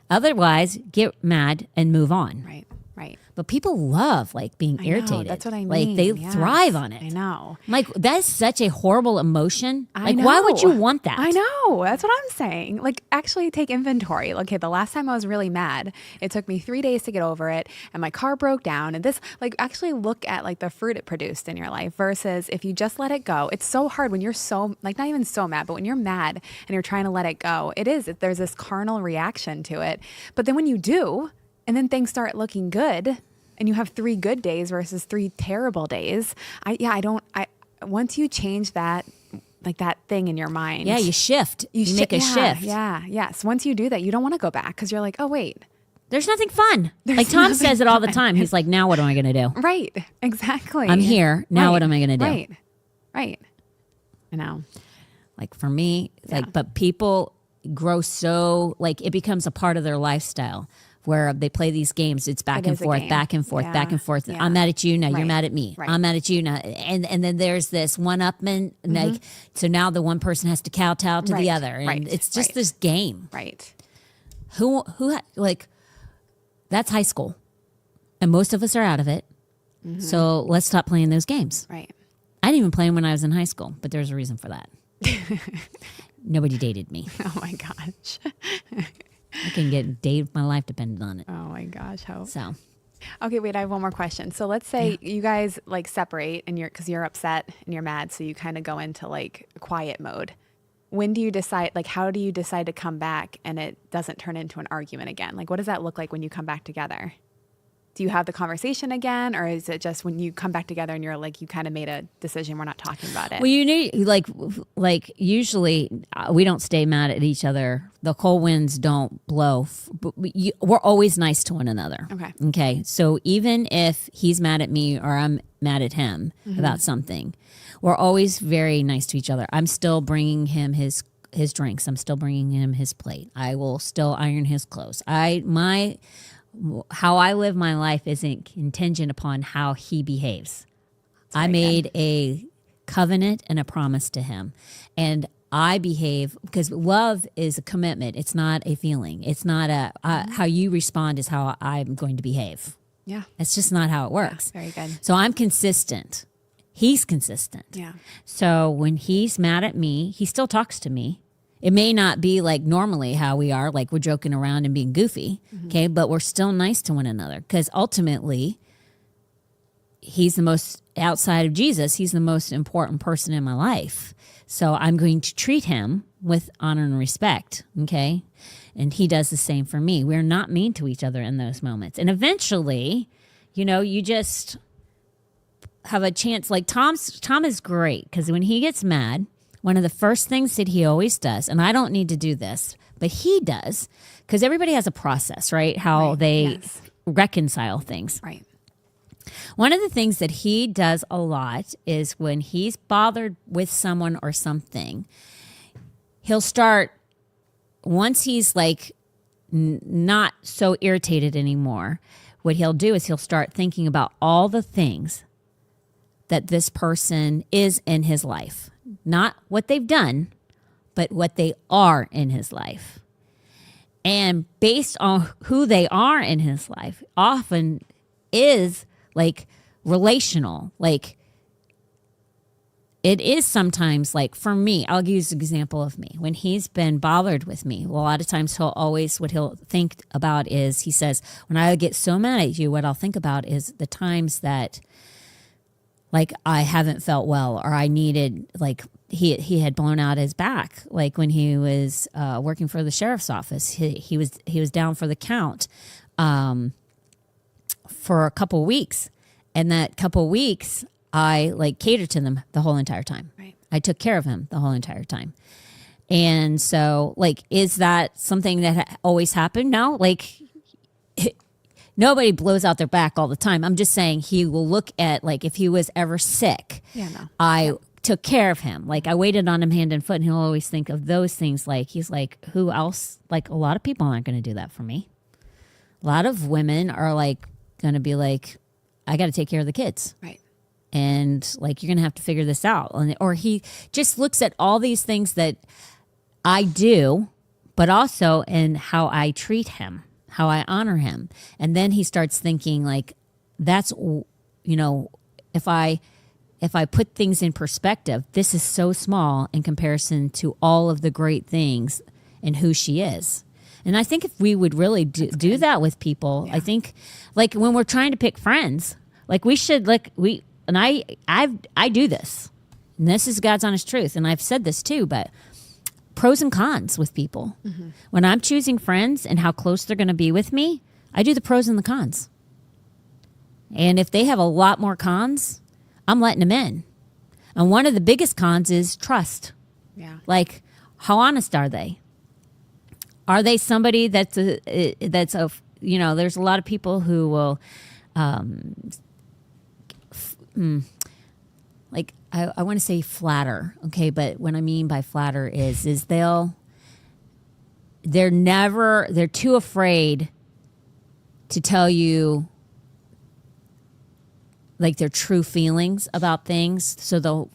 Otherwise, get mad and move on. Right. Right. But people love like being I know, irritated. that's what I mean. Like they Yes, thrive on it. I know. I'm like, that's such a horrible emotion. I Like, why would know. you want that? I know. That's what I'm saying. Like, actually take inventory. Okay, the last time I was really mad, it took me 3 days to get over it, and my car broke down. And this, like, actually look at like the fruit it produced in your life versus if you just let it go. It's so hard when you're so, like, not even so mad, but when you're mad and you're trying to let it go, there's this carnal reaction to it. But then when you do, and then things start looking good, and you have 3 good days versus 3 terrible days. Once you change that, like that thing in your mind. Yeah, you shift. You make a shift. Yeah. Yes. Once you do that, you don't want to go back because you're like, oh, wait. There's nothing fun. Like Tom nothing says it all the time. He's like, now what am I going to do? Right. Exactly. I'm here. Now Right. what am I going to do? Right. Right. I know. Like for me, like, but people grow so, like it becomes a part of their lifestyle where they play these games. It's back It and is a forth, game. back and forth, back and forth. Yeah. I'm mad at you. Now you're Right. mad at me. Right. I'm mad at you now. And then there's this one-upment. Like, so now the one person has to kowtow to Right. the other. And Right. it's just Right. this game. Right. Like, that's high school. And most of us are out of it. So let's stop playing those games. Right. I didn't even play them when I was in high school, but there's a reason for that. Nobody dated me. Oh my gosh. I can get dated. My life depended on it. Oh my gosh. Hope. So Okay, wait, I have one more question. So let's say you guys like separate and because you're upset and you're mad. So you kind of go into like quiet mode. When do you decide, like, how do you decide to come back and it doesn't turn into an argument again? Like, what does that look like when you come back together? Do you have the conversation again? Or is it just when you come back together and you're like, you kind of made a decision, we're not talking about it? well, you know, like usually we don't stay mad at each other. The cold winds don't blow. But we're always nice to one another. Okay. Okay. So even if he's mad at me or I'm mad at him about something, we're always very nice to each other. I'm still bringing him his drinks. I'm still bringing him his plate. I will still iron his clothes. How I live my life isn't contingent upon how he behaves. I made a covenant and a promise to him. And I behave because love is a commitment. It's not a feeling. It's not how you respond is how I'm going to behave. Yeah. That's just not how it works. Very good. So I'm consistent. He's consistent. Yeah. So when he's mad at me, he still talks to me. It may not be like normally how we are, like we're joking around and being goofy, okay? But we're still nice to one another because ultimately, he's the most, outside of Jesus, he's the most important person in my life. So I'm going to treat him with honor and respect, okay? And he does the same for me. We're not mean to each other in those moments. And eventually, you know, you just have a chance. Like Tom is great because when he gets mad, one of the first things that he always does, and I don't need to do this, but he does, because everybody has a process, right? How they Yes. reconcile things. Right. One of the things that he does a lot is when he's bothered with someone or something, he'll start, once he's like not so irritated anymore, what he'll do is he'll start thinking about all the things that this person is in his life. Not what they've done, but what they are in his life. And based on who they are in his life, often is like relational. Like it is sometimes like for me, I'll use an example of me. When he's been bothered with me, well, a lot of times what he'll think about is, he says, when I get so mad at you, what I'll think about is the times that like I haven't felt well, or I needed, like he had blown out his back, like when he was working for the sheriff's office. He was down for the count for a couple weeks, and that couple weeks I like catered to them the whole entire time. Right. I took care of him the whole entire time, And so, like, is that something that always happened? No, like, nobody blows out their back all the time. I'm just saying he will look at, like, if he was ever sick, Yeah, no. I took care of him. Like, I waited on him hand and foot, and he'll always think of those things. Like, he's like, who else? Like, a lot of people aren't going to do that for me. A lot of women are, like, going to be like, I got to take care of the kids. Right. And, like, you're going to have to figure this out. Or he just looks at all these things that I do, but also in how I treat him, how I honor him. And then he starts thinking, like, that's, you know, if I put things in perspective, this is so small in comparison to all of the great things and who she is. And I think if we would really do that with people, I think, like, when we're trying to pick friends, like, we should, like, I do this. And this is God's honest truth. And I've said this too, but pros and cons with people. Mm-hmm. When I'm choosing friends and how close they're going to be with me, I do the pros and the cons. And if they have a lot more cons, I'm letting them in. And one of the biggest cons is trust. Yeah. Like, how honest are they? Are they somebody that's you know, there's a lot of people who will, like, I want to say flatter, okay? But what I mean by flatter is they're too afraid to tell you, like, their true feelings about things. So they'll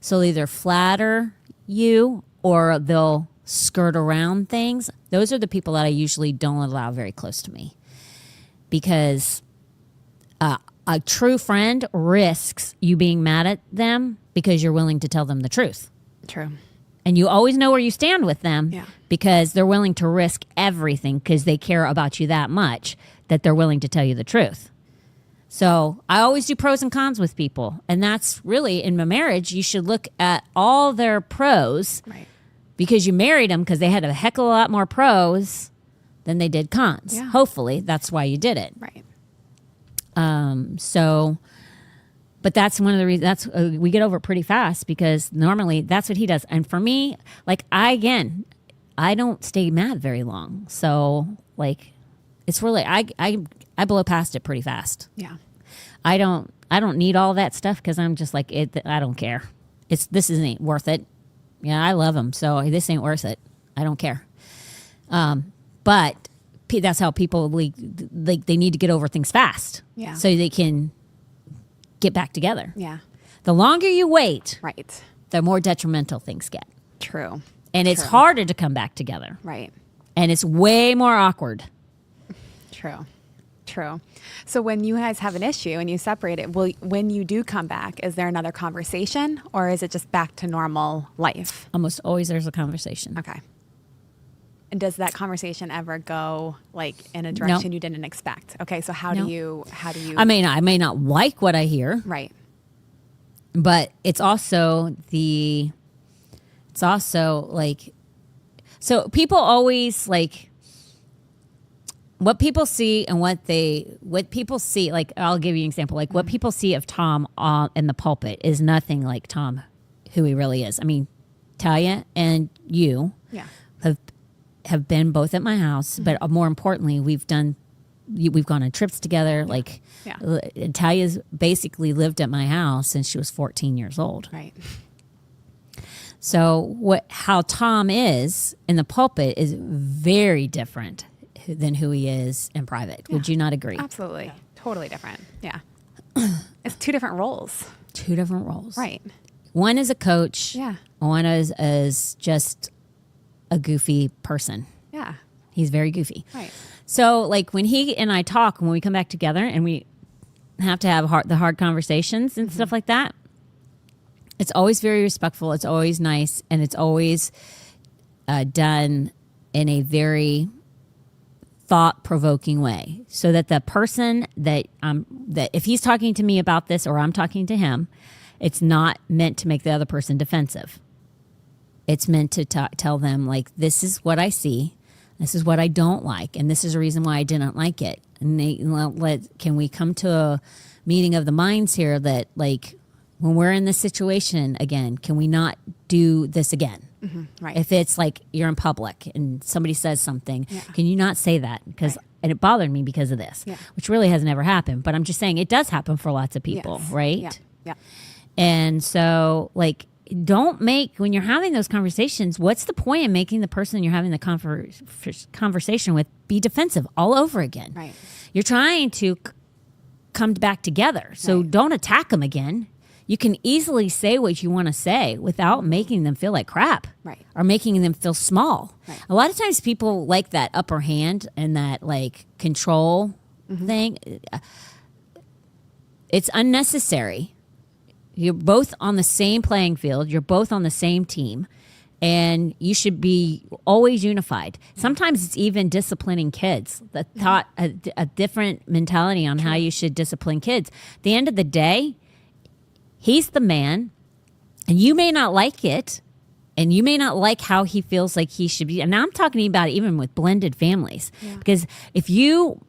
either flatter you or they'll skirt around things. Those are the people that I usually don't allow very close to me, because a true friend risks you being mad at them because you're willing to tell them the truth. True. And you always know where you stand with them, Yeah. because they're willing to risk everything because they care about you that much that they're willing to tell you the truth. So I always do pros and cons with people. And that's really, in my marriage, you should look at all their pros, Right. because you married them because they had a heck of a lot more pros than they did cons. Yeah. Hopefully that's why you did it. Right. But that's one of the reasons we get over it pretty fast, because normally that's what he does. And for me, like, I don't stay mad very long. So, like, it's really, I blow past it pretty fast. Yeah. I don't need all that stuff, because I'm just like, I don't care. This isn't worth it. Yeah, I love him, so this ain't worth it. I don't care. But that's how people, like, they need to get over things fast. Yeah. So they can get back together. Yeah. The longer you wait, Right. the more detrimental things get. True. And it's True. harder to come back together. Right. And it's way more awkward. True. True. So when you guys have an issue and you separate it, when you do come back, is there another conversation, or is it just back to normal life? Almost always there's a conversation. Okay. And does that conversation ever go, like, in a direction you didn't expect? Okay. So how do you? I may not like what I hear, Right. but it's also like, so people always, like, what people see and what people see, like, I'll give you an example. Like, what people see of Tom in the pulpit is nothing like Tom, who he really is. I mean, Talia and you Yeah. have been both at my house, but more importantly, we've gone on trips together. Like, Yeah. Talia's basically lived at my house since she was 14 years old. Right. So how Tom is in the pulpit is very different than who he is in private. Would you not agree? Absolutely. Totally different. Yeah. It's two different roles. Two different roles. Right. One is a coach. Yeah. One is just a goofy person. Yeah. He's very goofy. Right. So, like, when he and I talk, when we come back together and we have to have the hard conversations and stuff like that, it's always very respectful. It's always nice. And it's always done in a very thought-provoking way, so that the person that if he's talking to me about this or I'm talking to him, it's not meant to make the other person defensive. It's meant to tell them, like, this is what I see, this is what I don't like, and this is the reason why I didn't like it. And can we come to a meeting of the minds here that, like, when we're in this situation again, can we not do this again? Right. If it's like you're in public and somebody says something, can you not say that? Because and it bothered me because of this, which really has never happened. But I'm just saying it does happen for lots of people, Yes. right? Yeah. And so, like, don't make, when you're having those conversations, what's the point in making the person you're having the conversation with be defensive all over again? Right. You're trying to come back together. So don't attack them again. You can easily say what you want to say without making them feel like crap, Right. or making them feel small. Right. A lot of times people like that upper hand and that like control thing. It's unnecessary. You're both on the same playing field. You're both on the same team. And you should be always unified. Sometimes it's even disciplining kids. The thought, a different mentality on how you should discipline kids. At the end of the day, he's the man, and you may not like it, and you may not like how he feels like he should be. And I'm talking about even with blended families, because if you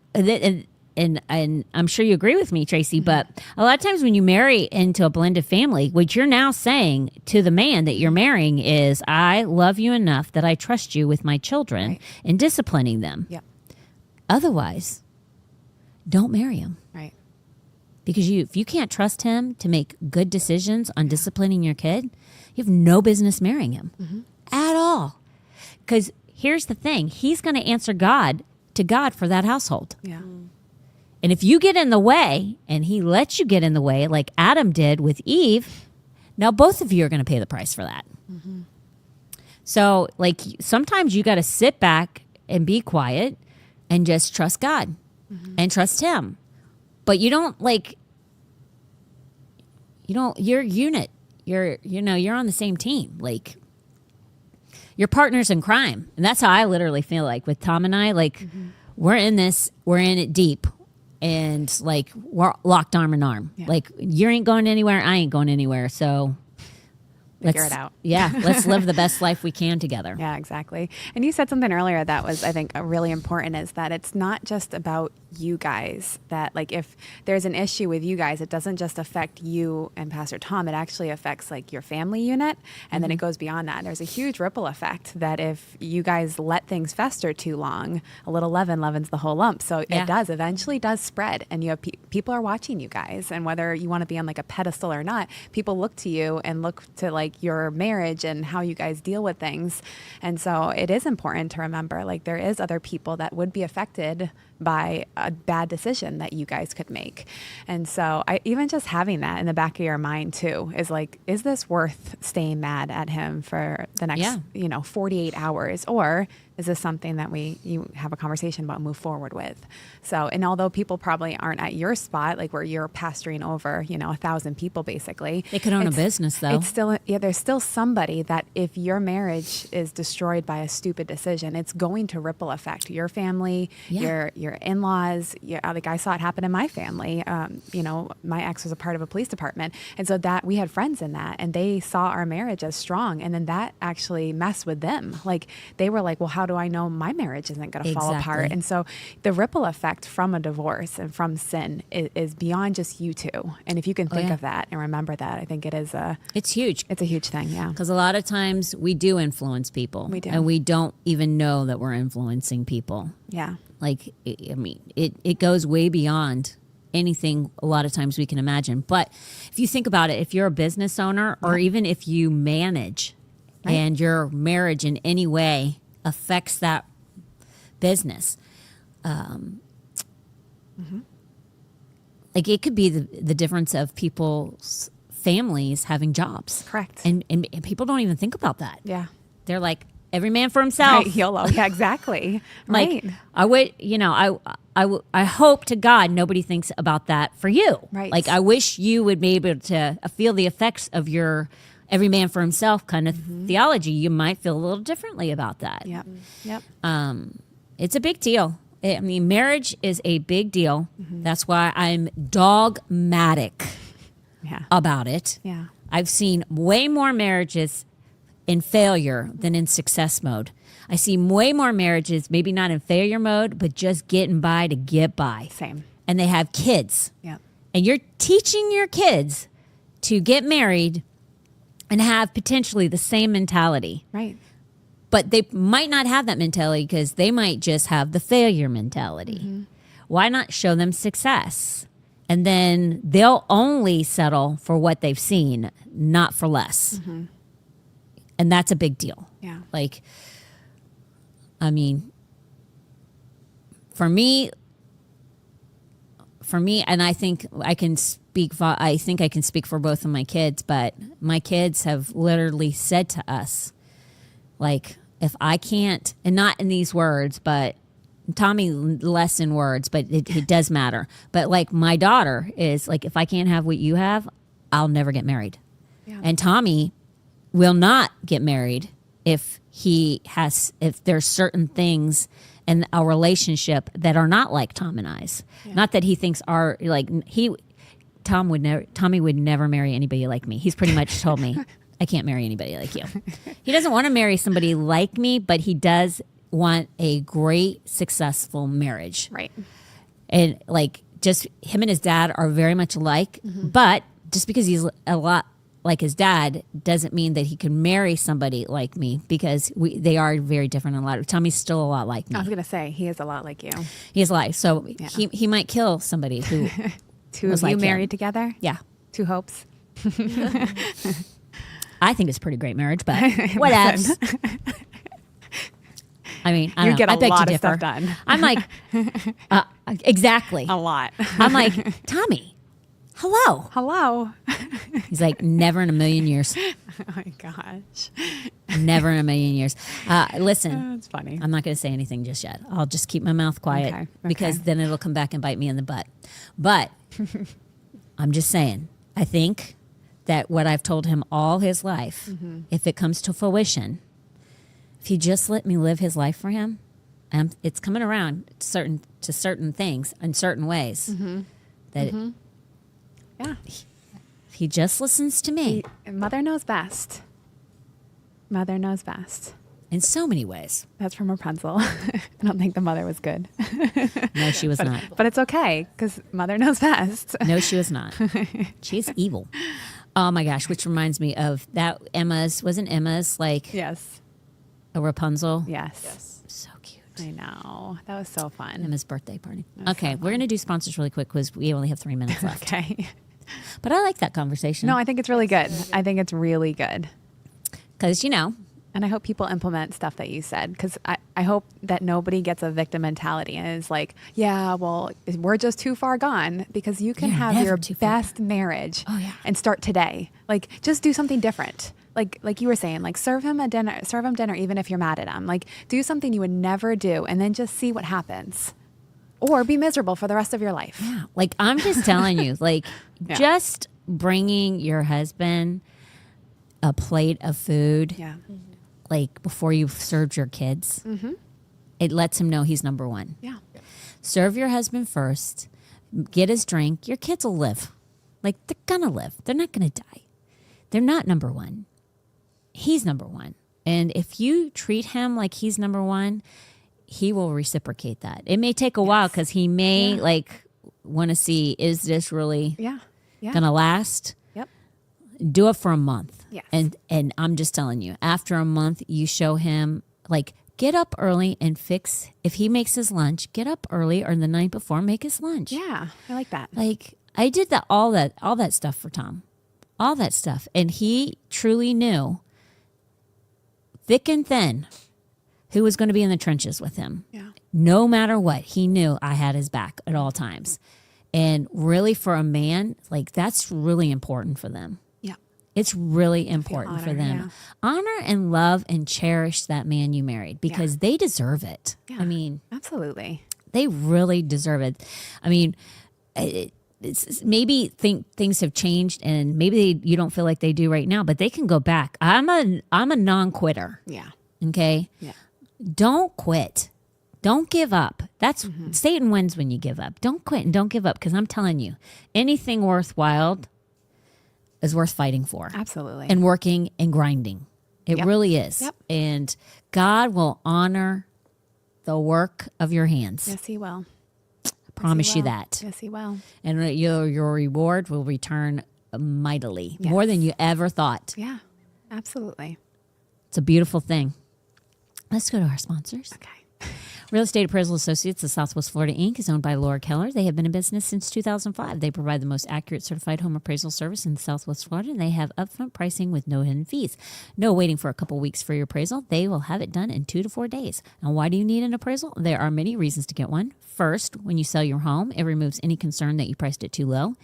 and I'm sure you agree with me, Tracy, but a lot of times when you marry into a blended family, what you're now saying to the man that you're marrying is, I love you enough that I trust you with my children and disciplining them. Yep. Otherwise, don't marry him. Right. Because if you can't trust him to make good decisions on disciplining your kid, you have no business marrying him at all. Because here's the thing. He's going to answer to God for that household. Yeah. And if you get in the way and he lets you get in the way like Adam did with Eve, now both of you are going to pay the price for that. So like sometimes you got to sit back and be quiet and just trust God and trust him. But you don't you're a unit. You're on the same team. Like you're partners in crime. And that's how I literally feel like with Tom and I, like we're in it deep. And like we're locked arm in arm. Yeah. Like you ain't going anywhere, I ain't going anywhere. So Figure it out. Yeah, let's live the best life we can together. Yeah, exactly. And you said something earlier that was, I think, really important, is that it's not just about you guys. That like if there's an issue with you guys, it doesn't just affect you and Pastor Tom. It actually affects like your family unit, and then it goes beyond that. There's a huge ripple effect that if you guys let things fester too long, a little leaven leavens the whole lump. So it does eventually spread, and you have people are watching you guys, and whether you want to be on like a pedestal or not, people look to you and look to like your marriage and how you guys deal with things. And so it is important to remember, like, there is other people that would be affected by a bad decision that you guys could make. And so even just having that in the back of your mind too is like, is this worth staying mad at him for the next 48 hours, or is this something that you have a conversation about, move forward with? So, and although people probably aren't at your spot, like where you're pastoring over 1,000 people basically, They could own a business though. it's still, there's still somebody that if your marriage is destroyed by a stupid decision, it's going to ripple affect your family, your in-laws. Like I saw it happen in my family. My ex was a part of a police department. And so that we had friends in that, and they saw our marriage as strong. And then that actually messed with them. Like they were like, well, how do I know my marriage isn't going to fall apart? And so the ripple effect from a divorce and from sin is beyond just you two. And if you can think of that and remember that, I think it's huge. It's a huge thing. Yeah. Because a lot of times we do influence people. We do. And we don't even know that we're influencing people. Yeah. Like, I mean, it goes way beyond anything a lot of times we can imagine. But if you think about it, if you're a business owner or even if you manage and your marriage in any way affects that business, like it could be the difference of people's families having jobs. Correct. And people don't even think about that. Yeah. They're like, every man for himself. Right, YOLO. Yeah, exactly. Like, Right. I would, I hope to God nobody thinks about that for you. Right. Like, I wish you would be able to feel the effects of your every man for himself kind of theology. You might feel a little differently about that. Yep. Yep. It's a big deal. I mean, marriage is a big deal. That's why I'm dogmatic about it. Yeah. I've seen way more marriages in failure than in success mode. I see way more marriages, maybe not in failure mode, but just getting by to get by. Same. And they have kids. Yeah. And you're teaching your kids to get married and have potentially the same mentality. Right. But they might not have that mentality because they might just have the failure mentality. Why not show them success? And then they'll only settle for what they've seen, not for less. And that's a big deal. Yeah. Like, I mean, for me, and I think I can speak for both of my kids, but my kids have literally said to us, like, if I can't, and not in these words, but Tommy less in words, but it does matter. But like my daughter is like, if I can't have what you have, I'll never get married. Yeah. And Tommy will not get married if there's certain things in our relationship that are not like Tom and I's. Not that he thinks Tommy would never marry anybody like me. He's pretty much told me, I can't marry anybody like you. He doesn't want to marry somebody like me, but he does want a great, successful marriage. Right. And like, just him and his dad are very much alike, but just because he's a lot like his dad doesn't mean that he can marry somebody like me, because they are very different in a lot of. Tommy's still a lot like me. I was going to say, he is a lot like you. He is like, so he might kill somebody who Two was of you like married him. together? Yeah. Two hopes? I think it's a pretty great marriage, but whatevs. I mean, I You don't get know. a I beg lot to of differ. stuff done. I'm like, exactly. A lot. I'm like, Tommy, hello. Hello. He's like, never in a million years. Oh my gosh. Never in a million years. Listen, That's funny. I'm not going to say anything just yet. I'll just keep my mouth quiet Okay, because then it'll come back and bite me in the butt. But I'm just saying, I think that what I've told him all his life, if it comes to fruition, if he just let me live his life for him, it's coming around to certain things in certain ways. That Yeah. if he just listens to me Mother knows best. Mother knows best. in so many ways. That's from Rapunzel. I don't think the mother was good. No, she was not. But it's okay, because Mother knows best. No, she was not. She's evil. Oh my gosh, which reminds me of that wasn't Emma's like Yes. a Rapunzel? Yes. So cute. I know. That was so fun. Emma's birthday party. Okay, we're going to do sponsors really quick because we only have 3 minutes left. Okay. But I like that conversation. No, I think it's really good. I think it's really good. Because, And I hope people implement stuff that you said, because I hope that nobody gets a victim mentality and is like, yeah, well, we're just too far gone, because you can You're have never your too far best marriage yeah. and start today. Like, just do something different. Like you were saying, like serve him dinner, even if you're mad at him. Like, do something you would never do and then just see what happens. Or be miserable for the rest of your life. yeah, like I'm just telling you, like just bringing your husband a plate of food, Yeah. like before you've served your kids, it lets him know he's number one. Yeah. Serve your husband first, get his drink, your kids will live. Like, they're gonna live. They're not gonna die. They're not number one. He's number one. And if you treat him like he's number one, he will reciprocate that. It may take a while because he may want to see, is this really Yeah. Yeah. gonna last? Yep. Do it for a month. Yes. And I'm just telling you, after a month, you show him, like, get up early and fix. If he makes his lunch, get up early, or the night before, make his lunch. Yeah. I like that. Like, I did all that stuff for Tom, all that stuff, and he truly knew, thick and thin, who was going to be in the trenches with him. Yeah. No matter what, he knew I had his back at all times. And really, for a man, like, that's really important for them. Yeah. It's really important for honor, them. yeah. Honor and love and cherish that man you married, because they deserve it. Yeah. I mean, Absolutely. they really deserve it. I mean, it's maybe things have changed, and maybe you don't feel like they do right now, but they can go back. I'm a non-quitter. Yeah. Okay. Yeah. Don't quit. Don't give up. That's Satan wins when you give up. Don't quit and don't give up, because I'm telling you, anything worthwhile is worth fighting for Absolutely. and working and grinding. It Yep. really is. Yep. And God will honor the work of your hands. Yes, he will. Promise you will. that. Yes, he will. And your reward will return mightily, more than you ever thought. Yeah, absolutely. It's a beautiful thing. Let's go to our sponsors. Okay. Real Estate Appraisal Associates of Southwest Florida, Inc. is owned by Laura Keller. They have been in business since 2005. They provide the most accurate certified home appraisal service in Southwest Florida, and they have upfront pricing with no hidden fees. No waiting for a couple weeks for your appraisal. They will have it done in 2 to 4 days. And why do you need an appraisal? There are many reasons to get one. First, when you sell your home, it removes any concern that you priced it too low.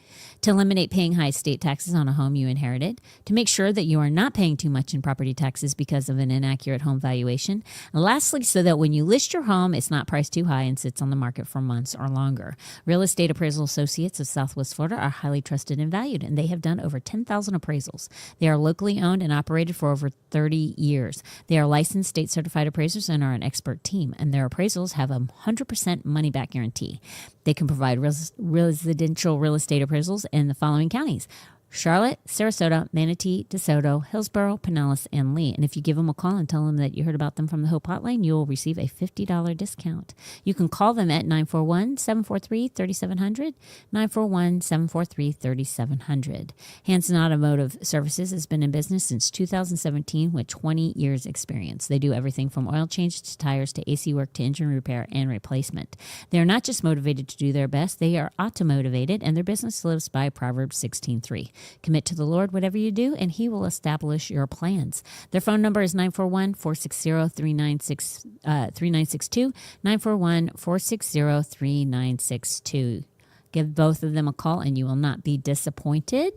To eliminate paying high state taxes on a home you inherited. To make sure that you are not paying too much in property taxes because of an inaccurate home valuation. And lastly, so that when you list your home, it's not priced too high and sits on the market for months or longer. Real Estate Appraisal Associates of Southwest Florida are highly trusted and valued, and they have done over 10,000 appraisals. They are locally owned and operated for over 30 years. They are licensed state certified appraisers and are an expert team, and their appraisals have a 100% money back guarantee. They can provide residential real estate appraisals in the following counties: Charlotte, Sarasota, Manatee, DeSoto, Hillsborough, Pinellas, and Lee. And if you give them a call and tell them that you heard about them from the Hope Hotline, you will receive a $50 discount. You can call them at 941-743-3700, 941-743-3700. Hanson Automotive Services has been in business since 2017 with 20 years experience. They do everything from oil change to tires to AC work to engine repair and replacement. They are not just motivated to do their best, they are auto-motivated, and their business lives by Proverbs 16:3. Commit to the Lord whatever you do, and he will establish your plans. Their phone number is 941-460-3962, 941-460-3962. Give both of them a call, and you will not be disappointed.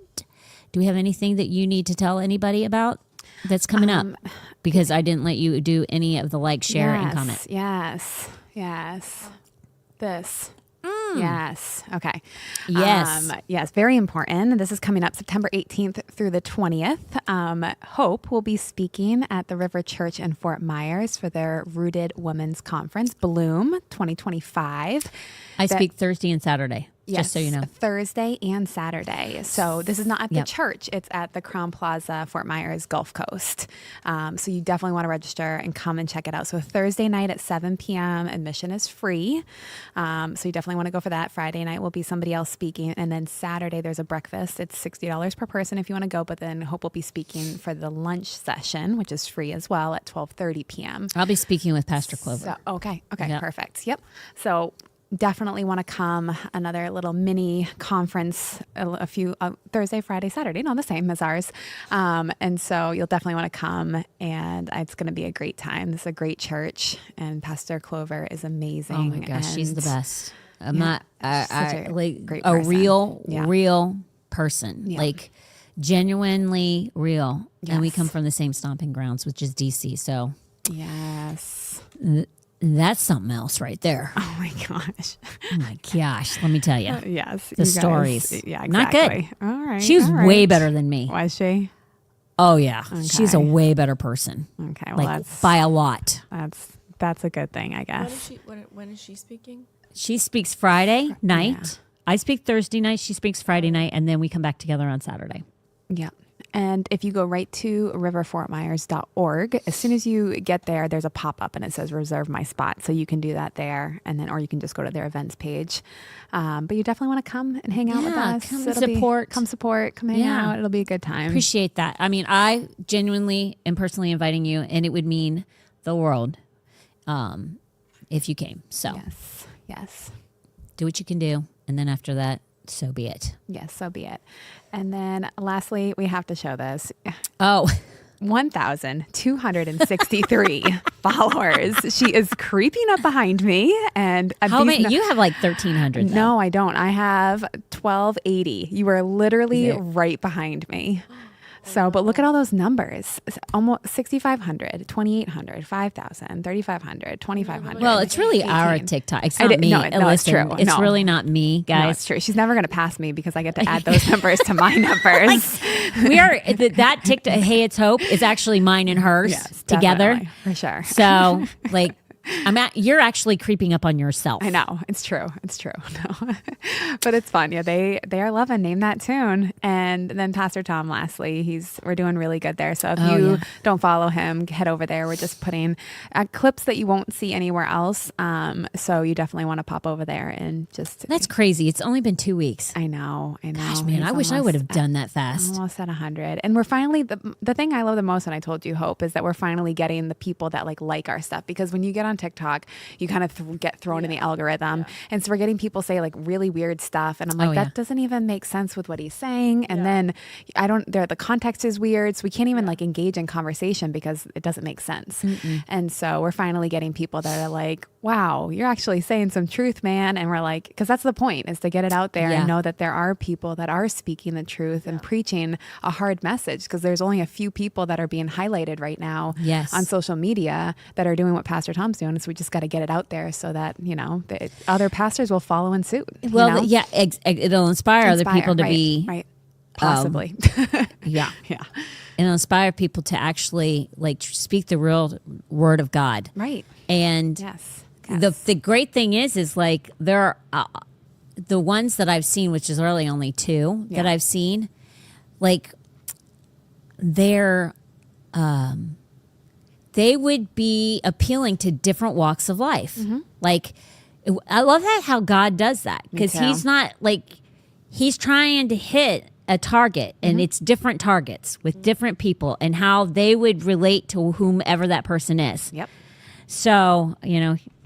Do we have anything that you need to tell anybody about that's coming up? Because I didn't let you do any of the like, share, and comment. Yes. This. Yes. Okay. Yes. Yes. Very important. This is coming up September 18th through the 20th. Hope will be speaking at the River Church in Fort Myers for their Rooted Women's Conference, Bloom 2025. I speak Thursday and Saturday. Yes, just so you know. Thursday and Saturday. So this is not at the church. It's at the Crown Plaza, Fort Myers, Gulf Coast. So you definitely want to register and come and check it out. So Thursday night at 7 p.m. admission is free. So you definitely want to go for that. Friday night will be somebody else speaking. And then Saturday there's a breakfast. It's $60 per person if you want to go. But then Hope will be speaking for the lunch session, which is free as well at 12:30 p.m. I'll be speaking with Pastor Clover. So, okay, Yep. perfect. Yep. So definitely want to come. Another little mini conference, a few Thursday, Friday, Saturday, the same as ours. And so you'll definitely want to come, and it's going to be a great time. This is a great church, and Pastor Clover is amazing. Oh my gosh, she's the best. I'm Yeah, not such a like great a person. real person, Yeah. like genuinely real. And we Yes. come from the same stomping grounds, which is DC. So Yes. that's something else right there. Oh my gosh. Oh my gosh, let me tell you, Yes. the you guys- stories. Yeah, Not exactly. good. All right. She was all right. way better than me. Was she? Oh yeah, she's a Okay. way better person, Okay. Well, like by a lot. that's a good thing, I When guess. is she? When is she speaking? She speaks Friday night. I speak Thursday night. She speaks Friday night, and then we come back together on Saturday. Yeah. And if you go right to riverfortmyers.org, as soon as you get there, there's a pop-up and it says reserve my spot. So you can do that there, and then, or you can just go to their events page. But you definitely want to come and hang out with Yeah, us. come It'll be- support. come support, come hang Yeah. out. It'll be a good time. Appreciate that. I mean, I genuinely am personally inviting you, and it would mean the world if you came. So Yes. Yes. do what you can do, and then after that, so be it. Yes, so be it. And then lastly, we have to show this. Oh, 1,263 followers. She is creeping up behind me. And how these many? You have like 1,300. though. No, I don't. I have 1,280. You are literally right behind me. So, but look at all those numbers. It's almost 6,500, 2,800, 5,000, 3,500, 2,500. Well, it's really our 18. TikTok. It's I not did- me. no, no, it's Listen, true. It's No. really not me, No, guys. it's true. She's never going to pass me because I get to add those numbers to my numbers. We are that TikTok. Hey, it's Hope is actually mine and hers Yes, together. definitely, for sure. So, like, You're actually creeping up on yourself. I know. It's true. It's true. No. But it's fun. Yeah, they are loving Name That Tune. And then Pastor Tom, lastly, we're doing really good there. So if you don't follow him, head over there. We're just putting clips that you won't see anywhere else. So you definitely want to pop over there and just. That's crazy. It's only been 2 weeks. I know. Gosh, man, I wish I would have done that fast. Almost at 100. And we're finally, the thing I love the most, and I told you, Hope, is that we're finally getting the people that like our stuff. Because when you get on TikTok, you kind of get thrown in the algorithm. Yeah. And so we're getting people say like really weird stuff. And I'm like, that doesn't even make sense with what he's saying. And then the context is weird. So we can't even like engage in conversation because it doesn't make sense. Mm-mm. And so we're finally getting people that are like, wow, you're actually saying some truth, man. And we're like, because that's the point, is to get it out there and know that there are people that are speaking the truth and preaching a hard message, because there's only a few people that are being highlighted right now on social media that are doing what Pastor Tom's doing. So we just got to get it out there so that, the other pastors will follow in suit. Well, it'll inspire other people to be. Right. Possibly. Yeah. It'll inspire people to actually like speak the real word of God. Right. And the great thing is like there are the ones that I've seen, which is really only 2 that I've seen, like they would be appealing to different walks of life. Mm-hmm. Like, I love how God does that, because he's not like, he's trying to hit a target, and it's different targets with different people and how they would relate to whomever that person is. Yep. So,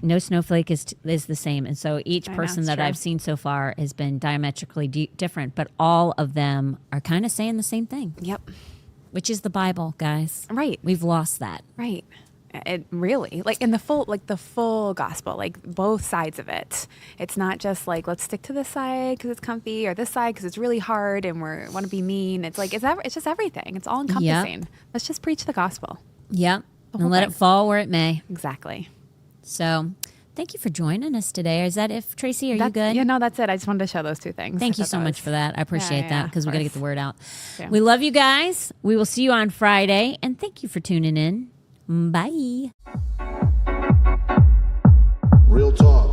no snowflake is the same. And so each person that I've seen so far has been diametrically different, but all of them are kind of saying the same thing. Yep. Which is the Bible, guys. Right. We've lost that. Right. It really, like in the full gospel, like both sides of it. It's not just like, let's stick to this side because it's comfy, or this side because it's really hard and we want to be mean. It's like, it's just everything. It's all encompassing. Yep. Let's just preach the gospel. Yep. And let it fall where it may. Exactly. So thank you for joining us today. Is that it, Tracy? Are you good? Yeah, no, that's it. I just wanted to show those 2 things. Thank you so much for that. I appreciate that, because we got to get the word out. Yeah. We love you guys. We will see you on Friday. And thank you for tuning in. Bye. Real talk.